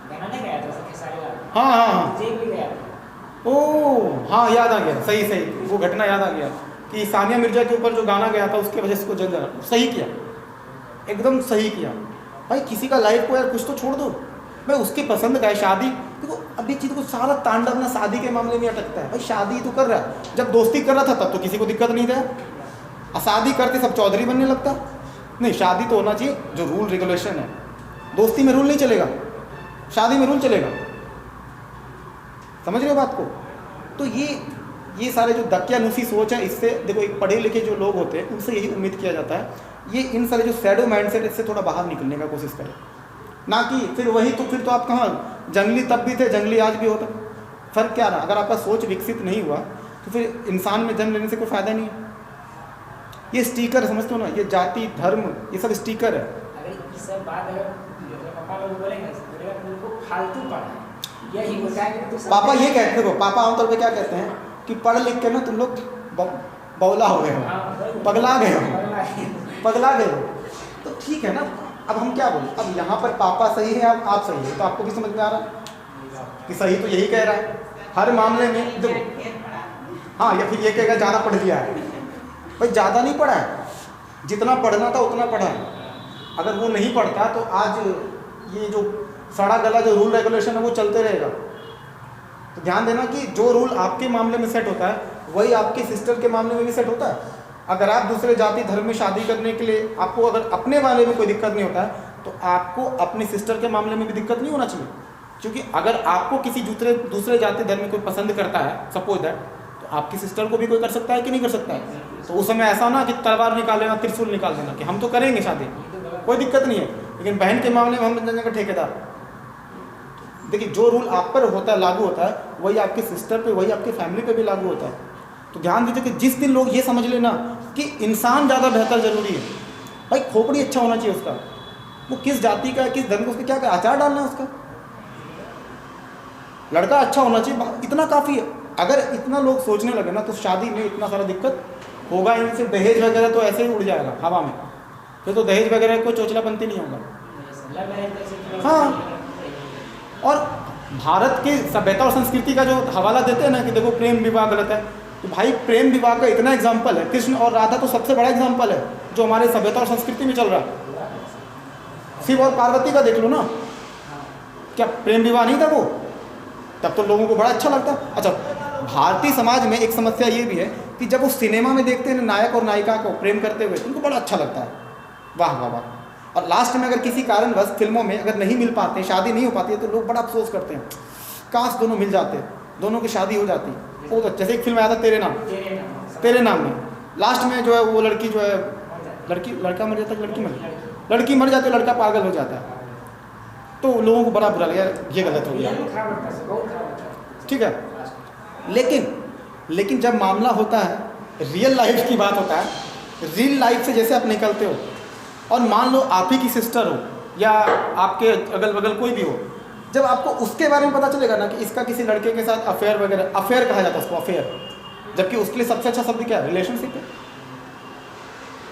गाना नहीं गया था सर खेसारी लाल, हाँ हाँ हाँ, जेल भी गया था। ओ हाँ, याद आ गया, सही सही, वो घटना याद आ गया कि सानिया मिर्जा के ऊपर जो गाना गया था उसके वजह से उसको जेल जाना। सही किया, एकदम सही किया भाई। किसी का लाइफ को यार कुछ तो छोड़ दो। मैं उसकी पसंद का है शादी, देखो अभी चीज़ को सारा तांडव ना शादी के मामले में अटकता है। भाई शादी तो कर रहा है, जब दोस्ती कर रहा था तब तो किसी को दिक्कत नहीं था, और शादी करते सब चौधरी बनने लगता। नहीं, शादी तो होना चाहिए जो रूल रेगुलेशन है। दोस्ती में रूल नहीं चलेगा, शादी में रूल चलेगा। समझ रहे हो बात को? तो ये सारे जो दकियानुसी सोच है, इससे देखो एक पढ़े लिखे जो लोग होते हैं उनसे यही उम्मीद किया जाता है, ये इन सारे जो शैडो माइंडसेट इससे थोड़ा बाहर निकलने का कोशिश करें, ना कि फिर वही तो फिर तो आप कहाँ जंगली तब भी थे, जंगली आज भी होता। फर्क क्या रहा? अगर आपका सोच विकसित नहीं हुआ तो फिर इंसान में जन्म लेने से कोई फायदा नहीं है। ये स्टिकर समझते हो ना, ये जाति धर्म ये सब स्टिकर है। अगर ये सब बात अगर पापा लोग बोलेंगे बोलेगा कि उनको फालतू पढ़ा है, यही होता है कि तो पापा ये कहते हैं, देखो पापा आमतौर पे क्या कहते हैं कि पढ़ लिख के ना तुम लोग बौला हो गए हो, पगला गए हो, पगला गए हो। तो ठीक है ना, अब हम क्या बोले? अब यहाँ पर पापा सही है, अब आप सही है, तो आपको भी समझ में आ रहा है कि सही तो यही कह रहा है हर मामले में। देखो हाँ, या फिर ये कहेगा ज़्यादा पढ़ लिया है। भाई ज़्यादा नहीं पढ़ा है, जितना पढ़ना था उतना पढ़ा है। अगर वो नहीं पढ़ता तो आज ये जो सड़ा गला जो रूल रेगुलेशन है वो चलते रहेगा। तो ध्यान देना कि जो रूल आपके मामले में सेट होता है वही आपके सिस्टर के मामले में भी सेट होता है। अगर आप दूसरे जाति धर्म में शादी करने के लिए आपको अगर अपने वाले में कोई दिक्कत नहीं होता है तो आपको अपने सिस्टर के मामले में भी दिक्कत नहीं होना चाहिए। क्योंकि अगर आपको किसी दूसरे जाति धर्म में कोई पसंद करता है, सपोज दैट, तो आपकी सिस्टर को भी कोई कर सकता है कि नहीं कर सकता है? तो उस समय ऐसा ना कि तलवार निकाल लेना, त्रिशूल निकाल देना कि हम तो करेंगे शादी, कोई दिक्कत नहीं है। लेकिन बहन के मामले में हम बन जाएंगे का ठेकेदार। देखिए जो रूल आप पर होता है, लागू होता है, वही आपके सिस्टर पे, वही आपकी फैमिली पे भी लागू होता है। तो ध्यान दीजिए कि जिस दिन लोग ये समझ लेना कि इंसान ज़्यादा बेहतर जरूरी है, भाई खोपड़ी अच्छा होना चाहिए उसका, वो किस जाति का है, किस धर्म का, उसका क्या आचार डालना है उसका, लड़का अच्छा होना चाहिए, इतना काफ़ी है। अगर इतना लोग सोचने लगे ना तो शादी में इतना सारा दिक्कत होगा ही नहीं। सिर्फ दहेज वगैरह तो ऐसे ही उड़ जाएगा हवा में, फिर तो दहेज वगैरह कोई चोचलापंती नहीं होगा। हाँ, और भारत की सभ्यता और संस्कृति का जो हवाला देते हैं ना कि देखो प्रेम विवाह गलत है, तो भाई प्रेम विवाह का इतना एग्जाम्पल है, कृष्ण और राधा तो सबसे बड़ा एग्जाम्पल है जो हमारे सभ्यता और संस्कृति में चल रहा है। शिव और पार्वती का देख लो ना, क्या प्रेम विवाह नहीं था वो? तब तो लोगों को बड़ा अच्छा लगता। अच्छा, भारतीय समाज में एक समस्या ये भी है कि जब वो सिनेमा में देखते हैं नायक और नायिका को प्रेम करते हुए, उनको बड़ा अच्छा लगता है, वाह वाह वाह। और लास्ट में अगर किसी कारणवश फिल्मों में अगर नहीं मिल पाते, शादी नहीं हो पाती है, तो लोग बड़ा अफसोस करते हैं, काश दोनों मिल जाते, दोनों की शादी हो जाती। वो तो जैसे एक फिल्म आया था तेरे नाम में, लास्ट में जो है वो लड़की जो है, लड़का मर जाता है, लड़की मर जाती है, लड़का पागल हो जाता है। तो लोगों को बड़ा बुरा लगा, ये गलत हो गया, ठीक है। लेकिन जब मामला होता है रियल लाइफ की बात होता है, रियल लाइफ से जैसे आप निकलते हो और मान लो आप ही की सिस्टर हो या आपके अगल बगल कोई भी हो, जब आपको उसके बारे में पता चलेगा ना कि इसका किसी लड़के के साथ अफेयर वगैरह, अफेयर कहा जाता है उसको, अफेयर, जबकि उसके लिए सबसे अच्छा शब्द क्या है? रिलेशनशिप है।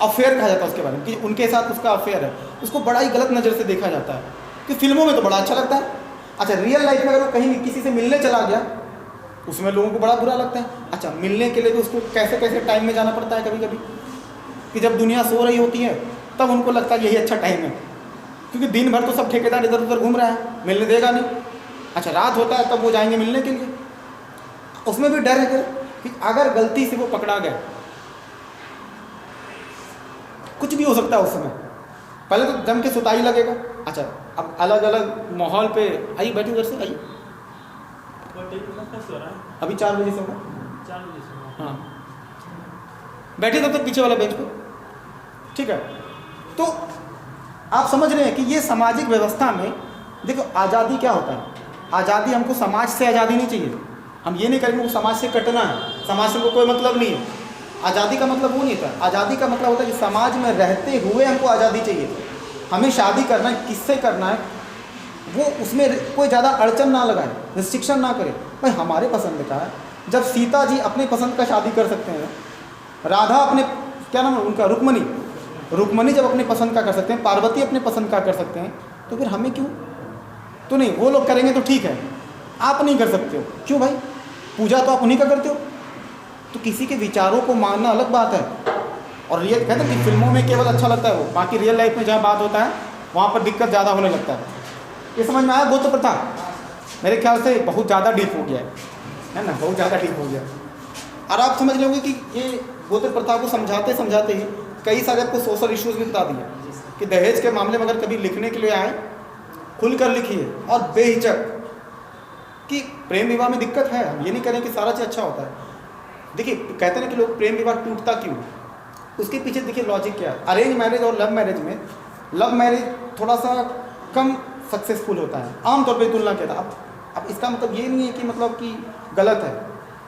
अफेयर कहा जाता है उसके बारे में कि उनके साथ उसका अफेयर है, उसको बड़ा ही गलत नज़र से देखा जाता है। कि फिल्मों में तो बड़ा अच्छा लगता है। अच्छा, रियल लाइफ में अगर वो कहीं किसी से मिलने चला गया, उसमें लोगों को बड़ा बुरा लगता है। अच्छा, मिलने के लिए भी उसको कैसे कैसे टाइम में जाना पड़ता है कभी कभी, कि जब दुनिया सो रही होती है तब उनको लगता है यही अच्छा टाइम है, क्योंकि दिन भर तो सब ठेकेदार इधर उधर घूम रहा है, मिलने देगा नहीं। अच्छा, रात होता है तब वो जाएंगे मिलने के लिए, उसमें भी डर है कि अगर गलती से वो पकड़ा गया, कुछ भी हो सकता है उस समय। पहले तो जम के सुताई लगेगा। अच्छा, अब अलग अलग माहौल पे, आइए बैठिए उधर से, आइए। अभी 4 बजे से होगा, हाँ बैठिए तब तक पीछे वाला बेंच पे, ठीक है। तो आप समझ रहे हैं कि ये सामाजिक व्यवस्था में देखो आज़ादी क्या होता है। आज़ादी, हमको समाज से आज़ादी नहीं चाहिए, हम ये नहीं करेंगे वो समाज से कटना है, समाज से कोई मतलब नहीं है। आज़ादी का मतलब वो नहीं होता, आज़ादी का मतलब होता है कि समाज में रहते हुए हमको आज़ादी चाहिए। हमें शादी करना है, किससे करना है, वो उसमें कोई ज़्यादा अड़चन ना लगाए, रिस्ट्रिक्शन ना करे। भाई हमारे पसंद का है, जब सीता जी अपने पसंद का शादी कर सकते हैं, राधा अपने, क्या नाम है उनका, रुक्मणी जब अपने पसंद का कर सकते हैं, पार्वती अपने पसंद का कर सकते हैं, तो फिर हमें क्यों? तो नहीं, वो लोग करेंगे तो ठीक है, आप नहीं कर सकते हो। क्यों भाई? पूजा तो आप उन्हीं का करते हो। तो किसी के विचारों को मानना अलग बात है। और रियल कहते हैं कि फिल्मों में केवल अच्छा लगता है वो, बाकी रियल लाइफ में जहाँ बात होता है वहाँ पर दिक्कत ज़्यादा होने लगता है। ये समझ में आया? गोत्र प्रथा मेरे ख्याल से बहुत ज़्यादा डीप हो गया है ना, बहुत ज़्यादा डीप हो गया। और आप समझ लोगे कि ये गोत्र प्रथा को समझाते समझाते ही कई सारे आपको सोशल इश्यूज भी बता दिए कि दहेज के मामले में अगर कभी लिखने के लिए आए, खुलकर लिखिए और बेहिचक कि प्रेम विवाह में दिक्कत है। हम ये नहीं करें कि सारा चीज़ अच्छा होता है। देखिए, कहते हैं कि लोग प्रेम विवाह टूटता क्यों, उसके पीछे देखिए लॉजिक क्या है। अरेंज मैरिज और लव मैरिज में, लव मैरिज थोड़ा सा कम सक्सेसफुल होता है आमतौर पर तुलना के साथ। अब इसका मतलब ये नहीं है कि मतलब कि गलत है,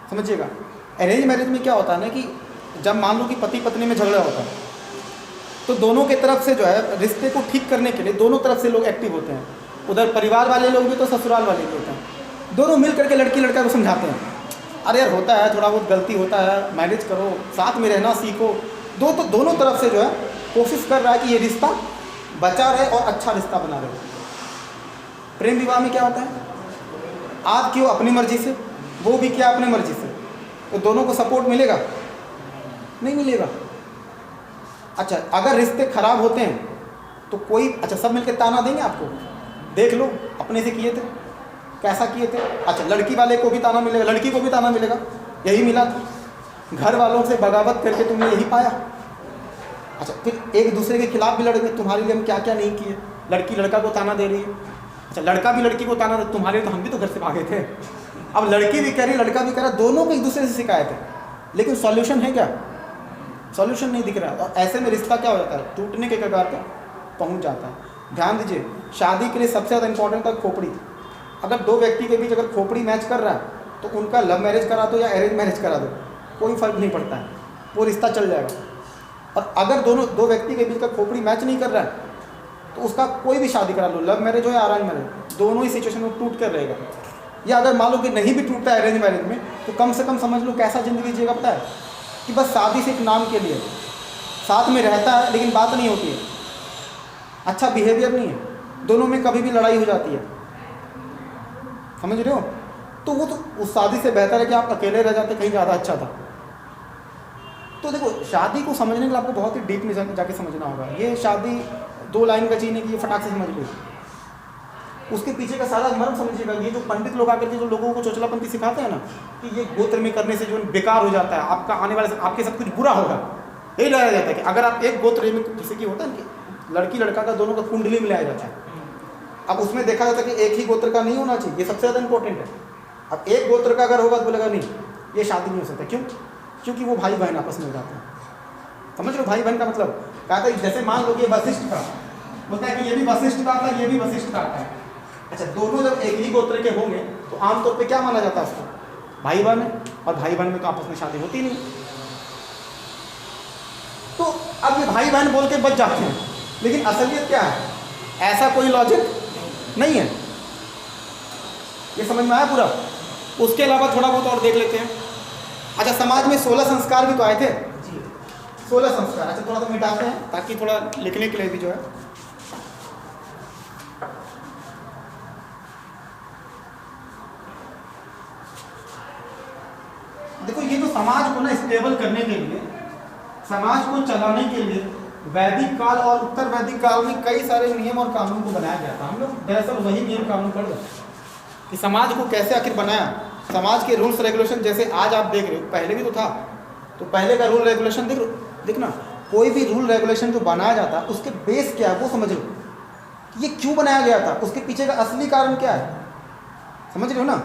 समझिएगा। अरेंज मैरिज में क्या होता है ना कि जब मान लो कि पति पत्नी में झगड़ा होता है तो दोनों के तरफ से जो है रिश्ते को ठीक करने के लिए दोनों तरफ से लोग एक्टिव होते हैं। उधर परिवार वाले लोग भी तो ससुराल वाले भी होते हैं। दोनों मिल करके लड़की लड़का को समझाते हैं, अरे यार होता है, थोड़ा बहुत गलती होता है, मैनेज करो, साथ में रहना सीखो। दोनों तरफ से जो है कोशिश कर रहा है कि ये रिश्ता बचा रहे और अच्छा रिश्ता बना रहे। प्रेम विवाह में क्या होता है, आप क्यों अपनी मर्जी से, वो भी क्या अपनी मर्जी से, तो दोनों को सपोर्ट मिलेगा? नहीं मिलेगा। अच्छा, अगर रिश्ते खराब होते हैं तो कोई, अच्छा सब मिलकर ताना देंगे आपको, देख लो अपने से किए थे, कैसा किए थे। अच्छा, लड़की वाले को भी ताना मिलेगा, लड़की को भी ताना मिलेगा, यही मिला था, घर वालों से बगावत करके तुमने यही पाया। अच्छा, फिर एक दूसरे के खिलाफ भी लड़ेंगे, तुम्हारे लिए हम क्या क्या नहीं किए। लड़की लड़का को ताना दे रही है, अच्छा लड़का भी लड़की को ताना दे, तुम्हारे तो हम भी तो घर से भागे थे। अब लड़की भी कह रही, लड़का भी कह रहा, दोनों को एक दूसरे से शिकायत है, लेकिन सॉल्यूशन है क्या? सॉल्यूशन नहीं दिख रहा। और ऐसे में रिश्ता क्या हो जाता है, टूटने के कगार पर पहुंच जाता है। ध्यान दीजिए, शादी के लिए सबसे ज़्यादा इंपॉर्टेंट है खोपड़ी। अगर दो व्यक्ति के बीच अगर खोपड़ी मैच कर रहा है तो उनका लव मैरिज करा दो या अरेंज मैरिज करा दो, कोई फर्क नहीं पड़ता है, वो रिश्ता चल जाएगा। और अगर दो व्यक्ति के बीच का खोपड़ी मैच नहीं कर रहा है तो उसका कोई भी शादी करा लो, लव मैरिज हो या अरेंज मैरिज, दोनों ही सिचुएशन में टूट कर रहेगा। या अगर मान लो कि नहीं भी टूटता है अरेंज मैरिज में, तो कम से कम समझ लो कैसा ज़िंदगी जिएगा पता है, कि बस शादी सिर्फ नाम के लिए, साथ में रहता है लेकिन बात नहीं होती है, अच्छा बिहेवियर नहीं है, दोनों में कभी भी लड़ाई हो जाती है, समझ रहे हो। तो वो तो उस शादी से बेहतर है कि आप अकेले रह जाते, कहीं ज़्यादा अच्छा था। तो देखो, शादी को समझने के लिए आपको बहुत ही डीप में जाके समझना होगा। ये शादी 2 लाइन का जीने की, ये फटाक से समझ लो, उसके पीछे का सारा मर्म समझिएगा। ये जो पंडित लोग आकर के जो लोगों को चोचलापंथी सिखाते हैं ना कि ये गोत्र में करने से जो बेकार हो जाता है, आपका आने वाले आपके साथ कुछ बुरा होगा, यही लगाया जाता है कि अगर आप एक गोत्र में, जैसे कि होता है कि लड़की लड़का का दोनों का कुंडली मिलाया जाता है, अब उसमें देखा जाता है कि एक ही गोत्र का नहीं होना चाहिए, ये सबसे ज़्यादा इंपॉर्टेंट है। अब एक गोत्र का अगर होगा तो बोलेगा नहीं, ये शादी नहीं हो सकता। क्यों? क्योंकि वो भाई बहन आपस में हो जाते हैं, समझ लो। भाई बहन का मतलब कहा था, जैसे मान लो कि वशिष्ठ का बोलता है कि ये भी वशिष्ठ का आता है, ये भी वशिष्ठ का आता है। अच्छा, दोनों जब एक ही गोत्र के होंगे तो आमतौर पे क्या माना जाता है उसको, भाई बहन है, और भाई बहन में तो आपस में शादी होती नहीं। तो अब ये भाई बहन बोल के बच जाते हैं, लेकिन असलियत क्या है, ऐसा कोई लॉजिक नहीं है। ये समझ में आया पूरा? उसके अलावा थोड़ा बहुत और देख लेते हैं। अच्छा, समाज में 16 संस्कार भी तो आए थे, 16 संस्कार। अच्छा, थोड़ा सा मिटाते हैं ताकि थोड़ा लिखने के लिए भी जो है, देखो ये जो समाज को ना स्टेबल करने के लिए, समाज को चलाने के लिए वैदिक काल और उत्तर वैदिक काल में कई सारे नियम और कानून को बनाया गया था। हम लोग दरअसल वही नियम कानून पढ़ रहे कि समाज को कैसे आखिर बनाया, समाज के रूल्स रेगुलेशन। जैसे आज आप देख रहे हो, पहले भी तो था, तो पहले का रूल रेगुलेशन देखना, कोई भी रूल रेगुलेशन जो बनाया जाता उसके बेस क्या है वो समझ लो, ये क्यों बनाया गया था, उसके पीछे का असली कारण क्या है, समझ रहे हो ना।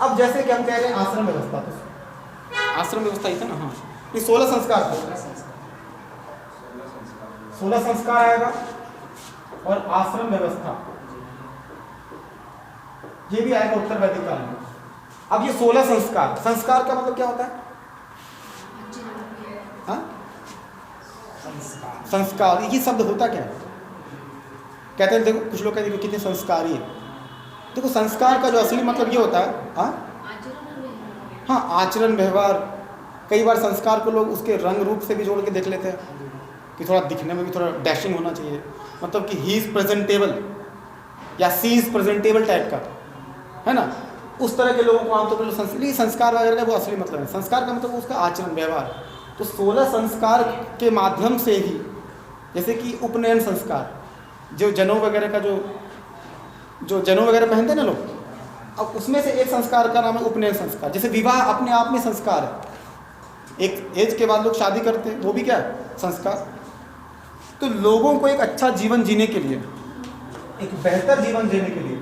अब जैसे कि हम कह रहे हैं आश्रम व्यवस्था, तो आश्रम व्यवस्था ही था ना, हाँ, ये 16 संस्कार, 16 संस्कार आएगा और आश्रम व्यवस्था ये भी आएगा उत्तर वैदिक काल में। अब ये 16 संस्कार, संस्कार का मतलब क्या होता है, हाँ? संस्कार, ये शब्द होता क्या है? कहते हैं, देखो कुछ लोग कहते हैं कितने संस्कारी है। देखो संस्कार का जो असली मतलब ये होता है, हाँ, हाँ, आचरण व्यवहार, कई बार संस्कार को लोग उसके रंग रूप से भी जोड़ के देख लेते हैं कि थोड़ा दिखने में भी थोड़ा डैशिंग होना चाहिए, मतलब कि ही इज़ प्रेजेंटेबल या सी इज़ प्रेजेंटेबल टाइप का, है ना। उस तरह के लोगों को आमतौर पर संस्कार वगैरह का वो असली मतलब है। संस्कार का मतलब उसका आचरण व्यवहार। तो 16 संस्कार के माध्यम से ही, जैसे कि उपनयन संस्कार, जो जनेऊ वगैरह का जो जनेऊ वगैरह पहनते हैं ना लोग, अब उसमें से एक संस्कार का नाम है उपनयन संस्कार। जैसे विवाह अपने आप में संस्कार है, एक एज के बाद लोग शादी करते हैं, वो भी क्या है, संस्कार। तो लोगों को एक अच्छा जीवन जीने के लिए, एक बेहतर जीवन जीने के लिए,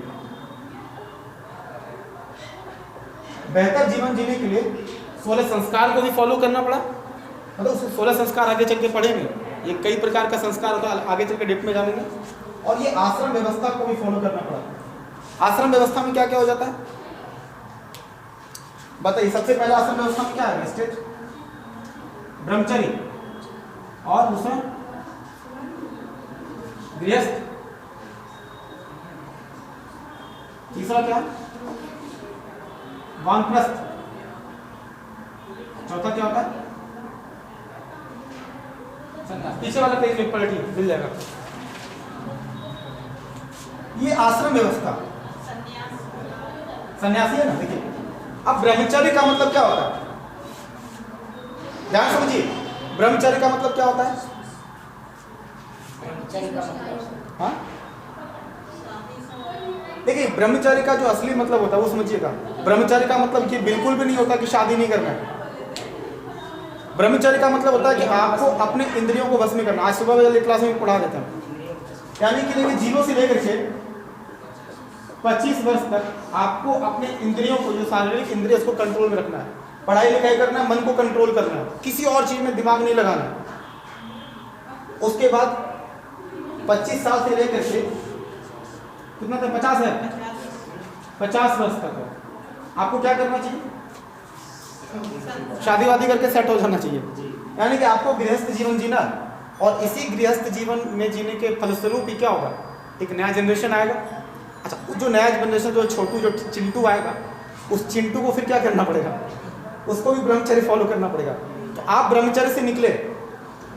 बेहतर जीवन जीने के लिए 16 संस्कार को भी फॉलो करना पड़ा। मतलब उस 16 संस्कार आगे चल के पढ़ेंगे, ये कई प्रकार का संस्कार होता है, आगे चल के डिप में जानेंगे। और ये आश्रम व्यवस्था को भी फॉलो करना पड़ा। आश्रम व्यवस्था में क्या क्या हो जाता है बताइए। सबसे पहला आश्रम व्यवस्था में क्या है, स्टेज ब्रह्मचर्य, और दूसरा गृहस्थ, तीसरा क्या, वानप्रस्थ, चौथा क्या होता है, पीछे वाला पेज में पलटी मिल जाएगा। ये आश्रम व्यवस्था, सन्यासी है ना। देखिए अब ब्रह्मचर्य का मतलब क्या होता है, ध्यान समझिए। ब्रह्मचर्य का मतलब क्या होता है, हाँ देखिए, ब्रह्मचर्य का जो असली मतलब होता है वो समझिएगा। ब्रह्मचर्य का मतलब ये बिल्कुल भी नहीं होता कि शादी नहीं करना है। ब्रह्मचर्य का मतलब होता है कि आपको अपने इंद्रियों को वश में करना। आज सुबह वाली क्लास में पढ़ा देता हूँ, यानी कि देखिए 0 से लेकर के 25 वर्ष तक आपको अपने इंद्रियों को, जो शारीरिक इंद्रिय, उसको कंट्रोल में रखना है। पढ़ाई लिखाई करना है, मन को कंट्रोल करना है, किसी और चीज में दिमाग नहीं लगाना है। उसके बाद 25 साल से लेकर के कितना था, 50 है, 50 वर्ष तक आपको क्या करना चाहिए, शादी वादी करके सेट हो जाना चाहिए। यानी कि आपको गृहस्थ जीवन जीना है। और इसी गृहस्थ जीवन में जीने के फलस्वरूप ही क्या होगा, एक नया जनरेशन आएगा। अच्छा, जो नया जनरेशन, जो छोटू, जो चिंटू आएगा, उस चिंटू को फिर क्या करना पड़ेगा, उसको भी ब्रह्मचर्य फॉलो करना पड़ेगा। तो आप ब्रह्मचर्य से निकले,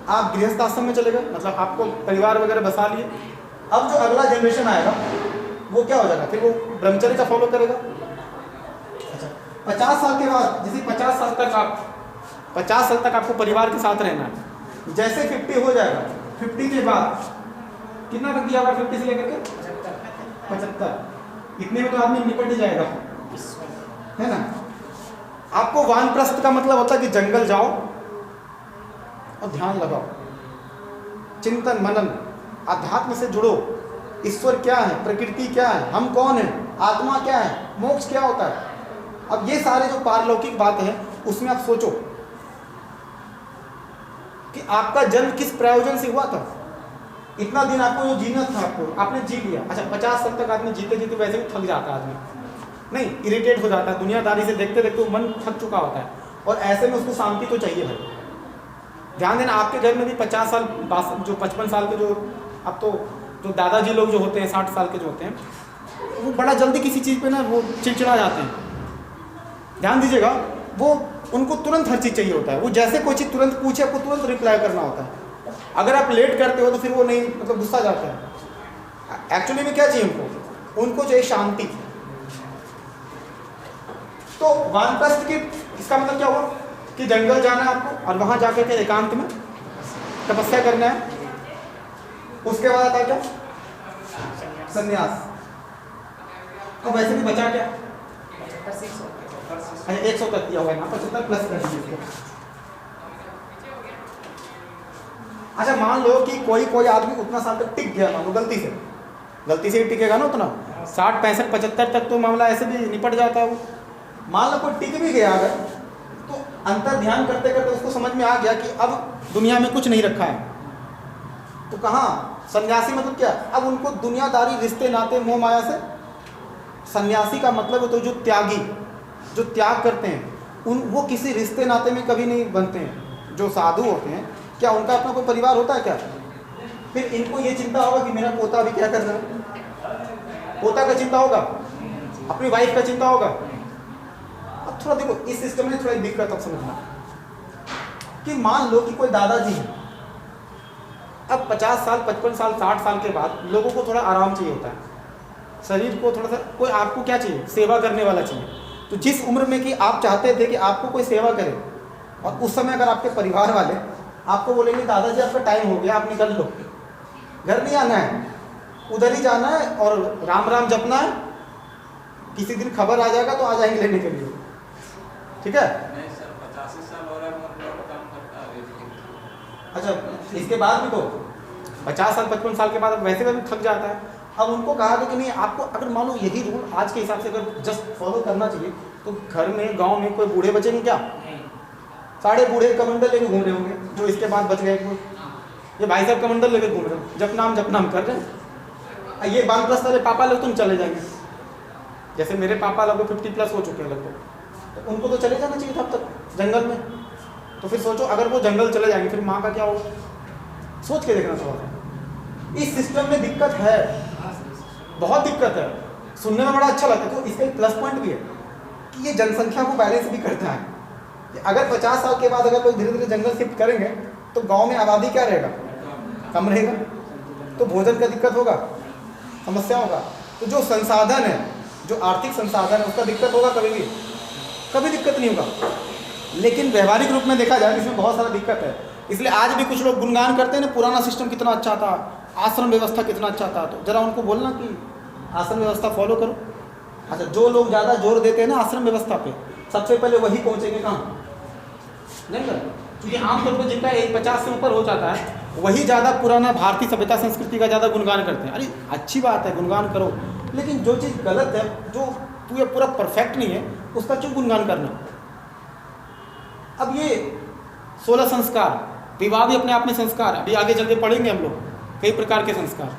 आप गृहस्थ आश्रम में चले गए, मतलब आपको परिवार वगैरह बसा लिए। अब जो अगला जनरेशन आएगा वो क्या हो जाएगा, फिर वो ब्रह्मचर्य का फॉलो करेगा। अच्छा, 50 साल के बाद, जैसे 50 साल तक आपको परिवार के साथ रहना है। जैसे 50 हो जाएगा, 50 के बाद कितना तक दिया होगा, 50 से लेकर के 75, इतने में तो आदमी निपट ही जाएगा, है ना। आपको वानप्रस्थ का मतलब होता है कि जंगल जाओ और ध्यान लगाओ, चिंतन मनन, अध्यात्म से जुड़ो। ईश्वर क्या है, प्रकृति क्या है, हम कौन है, आत्मा क्या है, मोक्ष क्या होता है। अब ये सारे जो पारलौकिक बातें हैं उसमें आप सोचो कि आपका जन्म किस प्रयोजन से हुआ था। इतना दिन आपको जो जीना था, आपने जी लिया। अच्छा, 50 साल तक आदमी जीते जीते वैसे भी थक जाता है, आदमी नहीं, इरिटेट हो जाता है, दुनियादारी से देखते देखते मन थक चुका होता है। और ऐसे में उसको शांति तो चाहिए भाई। ध्यान देना, आपके घर में भी 50 साल, जो 55 साल के, जो अब तो जो दादाजी लोग जो होते हैं, 60 साल के जो होते हैं, वो बड़ा जल्दी किसी चीज़ पे ना वो चिड़चिड़ा जाते हैं। ध्यान दीजिएगा, वो उनको तुरंत हर चीज़ चाहिए होता है। वो जैसे कोई चीज़ तुरंत पूछे, आपको तुरंत रिप्लाई करना होता है। अगर आप लेट करते हो तो फिर वो नहीं, मतलब गुस्सा जाता है। एक्चुअली में क्या चाहिए उनको चाहिए शांति। तो वानप्रस्थ की इसका मतलब क्या हुआ कि जंगल जाना है आपको और वहां जाकर के एकांत में तपस्या करना है। उसके बाद आता है क्या, संन्यास। तो वैसे भी बचा क्या, 100 तक दिया हुआ है ना, 75 प्लस कर दीजिए। अच्छा, मान लो कि कोई आदमी उतना साल तक टिक गया, मान लो गलती से ही टिकेगा ना उतना, 60, 65, 75 तक तो मामला ऐसे भी निपट जाता है। वो मान लो कोई टिक भी गया अगर, तो अंतर ध्यान करते करते उसको समझ में आ गया कि अब दुनिया में कुछ नहीं रखा है, तो कहाँ सन्यासी मतलब क्या, अब उनको दुनियादारी, रिश्ते नाते, मोह माया से। सन्यासी का मतलब तो जो त्यागी, जो त्याग करते हैं, वो किसी रिश्ते नाते में कभी नहीं बनते हैं। जो साधु होते हैं, क्या उनका अपना कोई परिवार होता है क्या? फिर इनको ये चिंता होगा कि मेरा पोता अभी क्या कर रहा है, पोता का चिंता होगा, अपनी वाइफ का चिंता होगा। अब थोड़ा देखो इस सिस्टम में थोड़ा दिक्कत अब समझना कि मान लो कि कोई दादाजी है, अब 50 साल 55 साल 60 साल के बाद लोगों को थोड़ा आराम चाहिए होता है, शरीर को थोड़ा सा कोई आपको क्या चाहिए, सेवा करने वाला चाहिए। तो जिस उम्र में कि आप चाहते थे कि आपको कोई सेवा करे, और उस समय अगर आपके परिवार वाले आपको बोलेंगे दादाजी आपका टाइम हो गया आप निकल लो, घर नहीं आना है, उधर ही जाना है और राम राम जपना है, किसी दिन खबर आ जाएगा तो आ जाएंगे लेने के लिए, ठीक है। नहीं सर 85 साल हो रहा है मतलब काम करता है। अच्छा इसके बाद भी तो 50 साल 55 साल के बाद अब वैसे भी थक जाता है। अब उनको कहा कि नहीं आपको अगर मान लो यही रूल आज के हिसाब से अगर जस्ट फॉलो करना चाहिए तो घर में गांव में कोई बूढ़े बचेंगे क्या? साढ़े बूढ़े कमंडल लेके घूम रहे होंगे जो इसके बाद बच गए कोई, ये भाई साहब कमंडल लेके घूम रहे हो, जप नाम कर रहे हैं। ये वानप्रस्थ वाले पापा लोग तुम चले जाएंगे, जैसे मेरे पापा लगभग 50+ हो चुके हैं लगभग, तो उनको तो चले जाना चाहिए था अब तक जंगल में। तो फिर सोचो अगर वो जंगल चले जाएंगे फिर माँ का क्या होगा, सोच के देखना थोड़ा। इस सिस्टम में दिक्कत है, बहुत दिक्कत है, सुनने में बड़ा अच्छा लगता है। तो इसका एक प्लस पॉइंट भी है कि ये जनसंख्या को बैलेंस भी करता है कि अगर 50 साल के बाद अगर लोग धीरे धीरे जंगल शिफ्ट करेंगे तो गांव में आबादी क्या रहेगा, कम रहेगा, तो भोजन का दिक्कत होगा, समस्या होगा। तो जो संसाधन है, जो आर्थिक संसाधन है उसका दिक्कत होगा, कभी दिक्कत नहीं होगा। लेकिन व्यवहारिक रूप में देखा जाए इसमें बहुत सारा दिक्कत है। इसलिए आज भी कुछ लोग गुणगान करते हैं ना, पुराना सिस्टम कितना अच्छा था, आश्रम व्यवस्था कितना अच्छा था, तो जरा उनको बोलना कि आश्रम व्यवस्था फॉलो करो। अच्छा जो लोग ज़्यादा जोर देते हैं ना आश्रम व्यवस्था पे, सबसे पहले वही पहुँचेंगे कहाँ, नहीं सर, क्योंकि आमतौर पर जिनका एज 50 से ऊपर हो जाता है वही ज़्यादा पुराना भारतीय सभ्यता संस्कृति का ज़्यादा गुणगान करते हैं। अरे अच्छी बात है गुणगान करो, लेकिन जो चीज़ गलत है, जो तू पूरा परफेक्ट नहीं है, उसका क्यों गुणगान करना। अब ये 16 संस्कार, विवाह भी अपने आप में संस्कार, अभी आगे चल के पढ़ेंगे हम लोग कई प्रकार के संस्कार,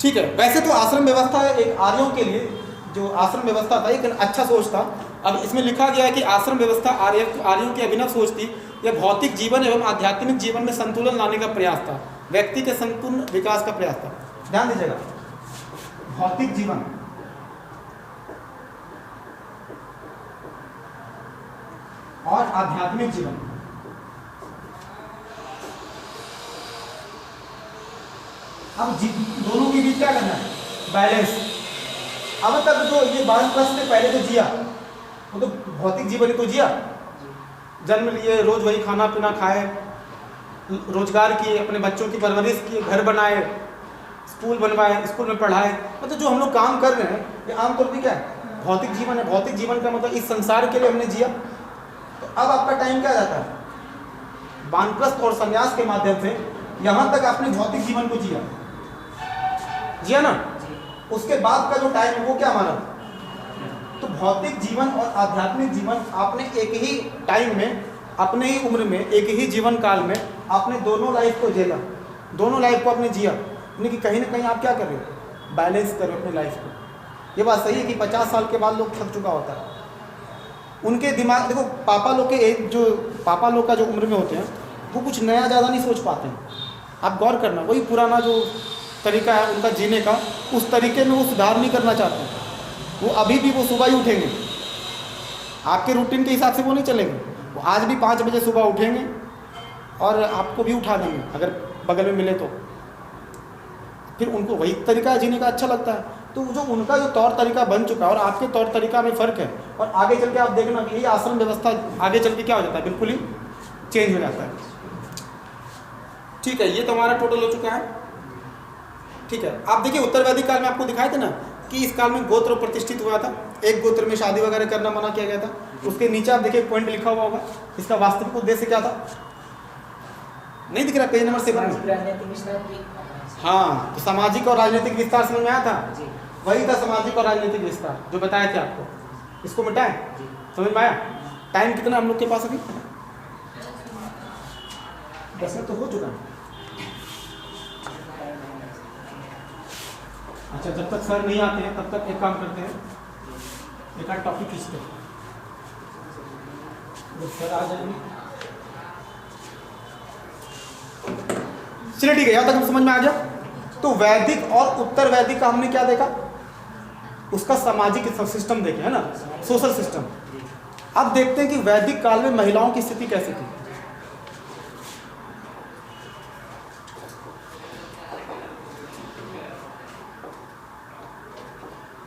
ठीक है। वैसे तो आश्रम व्यवस्था एक आर्यों के लिए जो आश्रम व्यवस्था था एक अच्छा सोच था। अब इसमें लिखा गया है कि आश्रम व्यवस्था आर्यों की अभिनव सोच थी। यह भौतिक जीवन एवं आध्यात्मिक जीवन में संतुलन लाने का प्रयास था, व्यक्ति के संपूर्ण विकास का प्रयास था। ध्यान दीजिएगा, भौतिक जीवन और आध्यात्मिक जीवन, अब दोनों के बीच क्या करना है, बैलेंस। अब तक जो ये वानप्रस्थ ने पहले तो जिया, वो तो भौतिक जीवन ही तो जिया, जन्म लिए, रोज वही खाना पीना खाए, रोजगार किए, अपने बच्चों की परवरिश की, घर बनाए, स्कूल बनवाए, स्कूल में पढ़ाए, मतलब जो हम लोग काम कर रहे हैं ये आमतौर पर क्या है, भौतिक जीवन है। भौतिक जीवन का मतलब इस संसार के लिए हमने जिया। तो अब आपका टाइम क्या जाता है, वानप्रस्थ और संन्यास के माध्यम से यहाँ तक आपने भौतिक जीवन को जिया ना, उसके बाद का जो टाइम है वो क्या माना, तो भौतिक जीवन और आध्यात्मिक जीवन आपने एक ही टाइम में, अपने ही उम्र में, एक ही जीवन काल में आपने दोनों लाइफ को झेला, दोनों लाइफ को आपने जिया। यानी कि कहीं ना कहीं आप क्या कर रहे हो, बैलेंस कर रहे हो अपनी लाइफ को। ये बात सही है कि 50 साल के बाद लोग थक चुका होता है, उनके दिमाग देखो, पापा लोग के एज, जो पापा लोग का जो उम्र में होते हैं वो कुछ नया ज़्यादा नहीं सोच पाते हैं। आप गौर करना, वही पुराना जो तरीका है उनका जीने का, उस तरीके में वो सुधार नहीं करना चाहते। वो अभी भी वो सुबह ही उठेंगे, आपके रूटीन के हिसाब से वो नहीं चलेंगे। वो आज भी 5 बजे सुबह उठेंगे और आपको भी उठा देंगे अगर बगल में मिले तो। फिर उनको वही तरीका जीने का अच्छा लगता है। तो जो उनका जो तौर तरीका बन चुका है और आपके तौर तरीका में फ़र्क है, और आगे चल के आप देखना कि ये आश्रम व्यवस्था आगे चल के क्या हो जाता है, बिल्कुल ही चेंज हो जाता है। ठीक है, ये तो हमारा टोटल हो चुका है। ठीक है, आप देखिए उत्तर वैदिक काल में आपको दिखाए थे ना कि इस काल में गोत्र प्रतिष्ठित हुआ था, एक गोत्र में शादी वगैरह करना मना किया गया था। उसके नीचे आप देखिए पॉइंट लिखा हुआ होगा, इसका वास्तविक उद्देश्य क्या था, नहीं दिख रहा, पेज नंबर 7। हाँ, तो सामाजिक और राजनीतिक विस्तार समझ में आया था, वही था सामाजिक और राजनीतिक विस्तार जो बताए थे आपको। इसको मिटाएं, समझ में आया। टाइम कितना हम लोग के पास अभी, 10 मिनट तो हो चुका है। अच्छा, जब तक सर नहीं आते हैं तब तक एक काम करते हैं, एक आध टॉपिक खींचते हैं। जब सर आ जाएंगे, चलिए ठीक है, यहाँ तक हम समझ में आ गया। तो वैदिक और उत्तर वैदिक का हमने क्या देखा, उसका सामाजिक सिस्टम देखें, है ना, सोशल सिस्टम। जी। अब देखते हैं कि वैदिक काल में महिलाओं की स्थिति कैसी थी।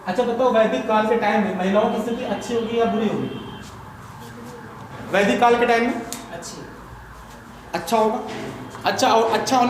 अच्छा बताओ, वैदिक काल के टाइम में महिलाओं की स्थिति अच्छी होगी या बुरी होगी? वैदिक काल के टाइम में अच्छी। अच्छा होगा। अच्छा, और अच्छा होने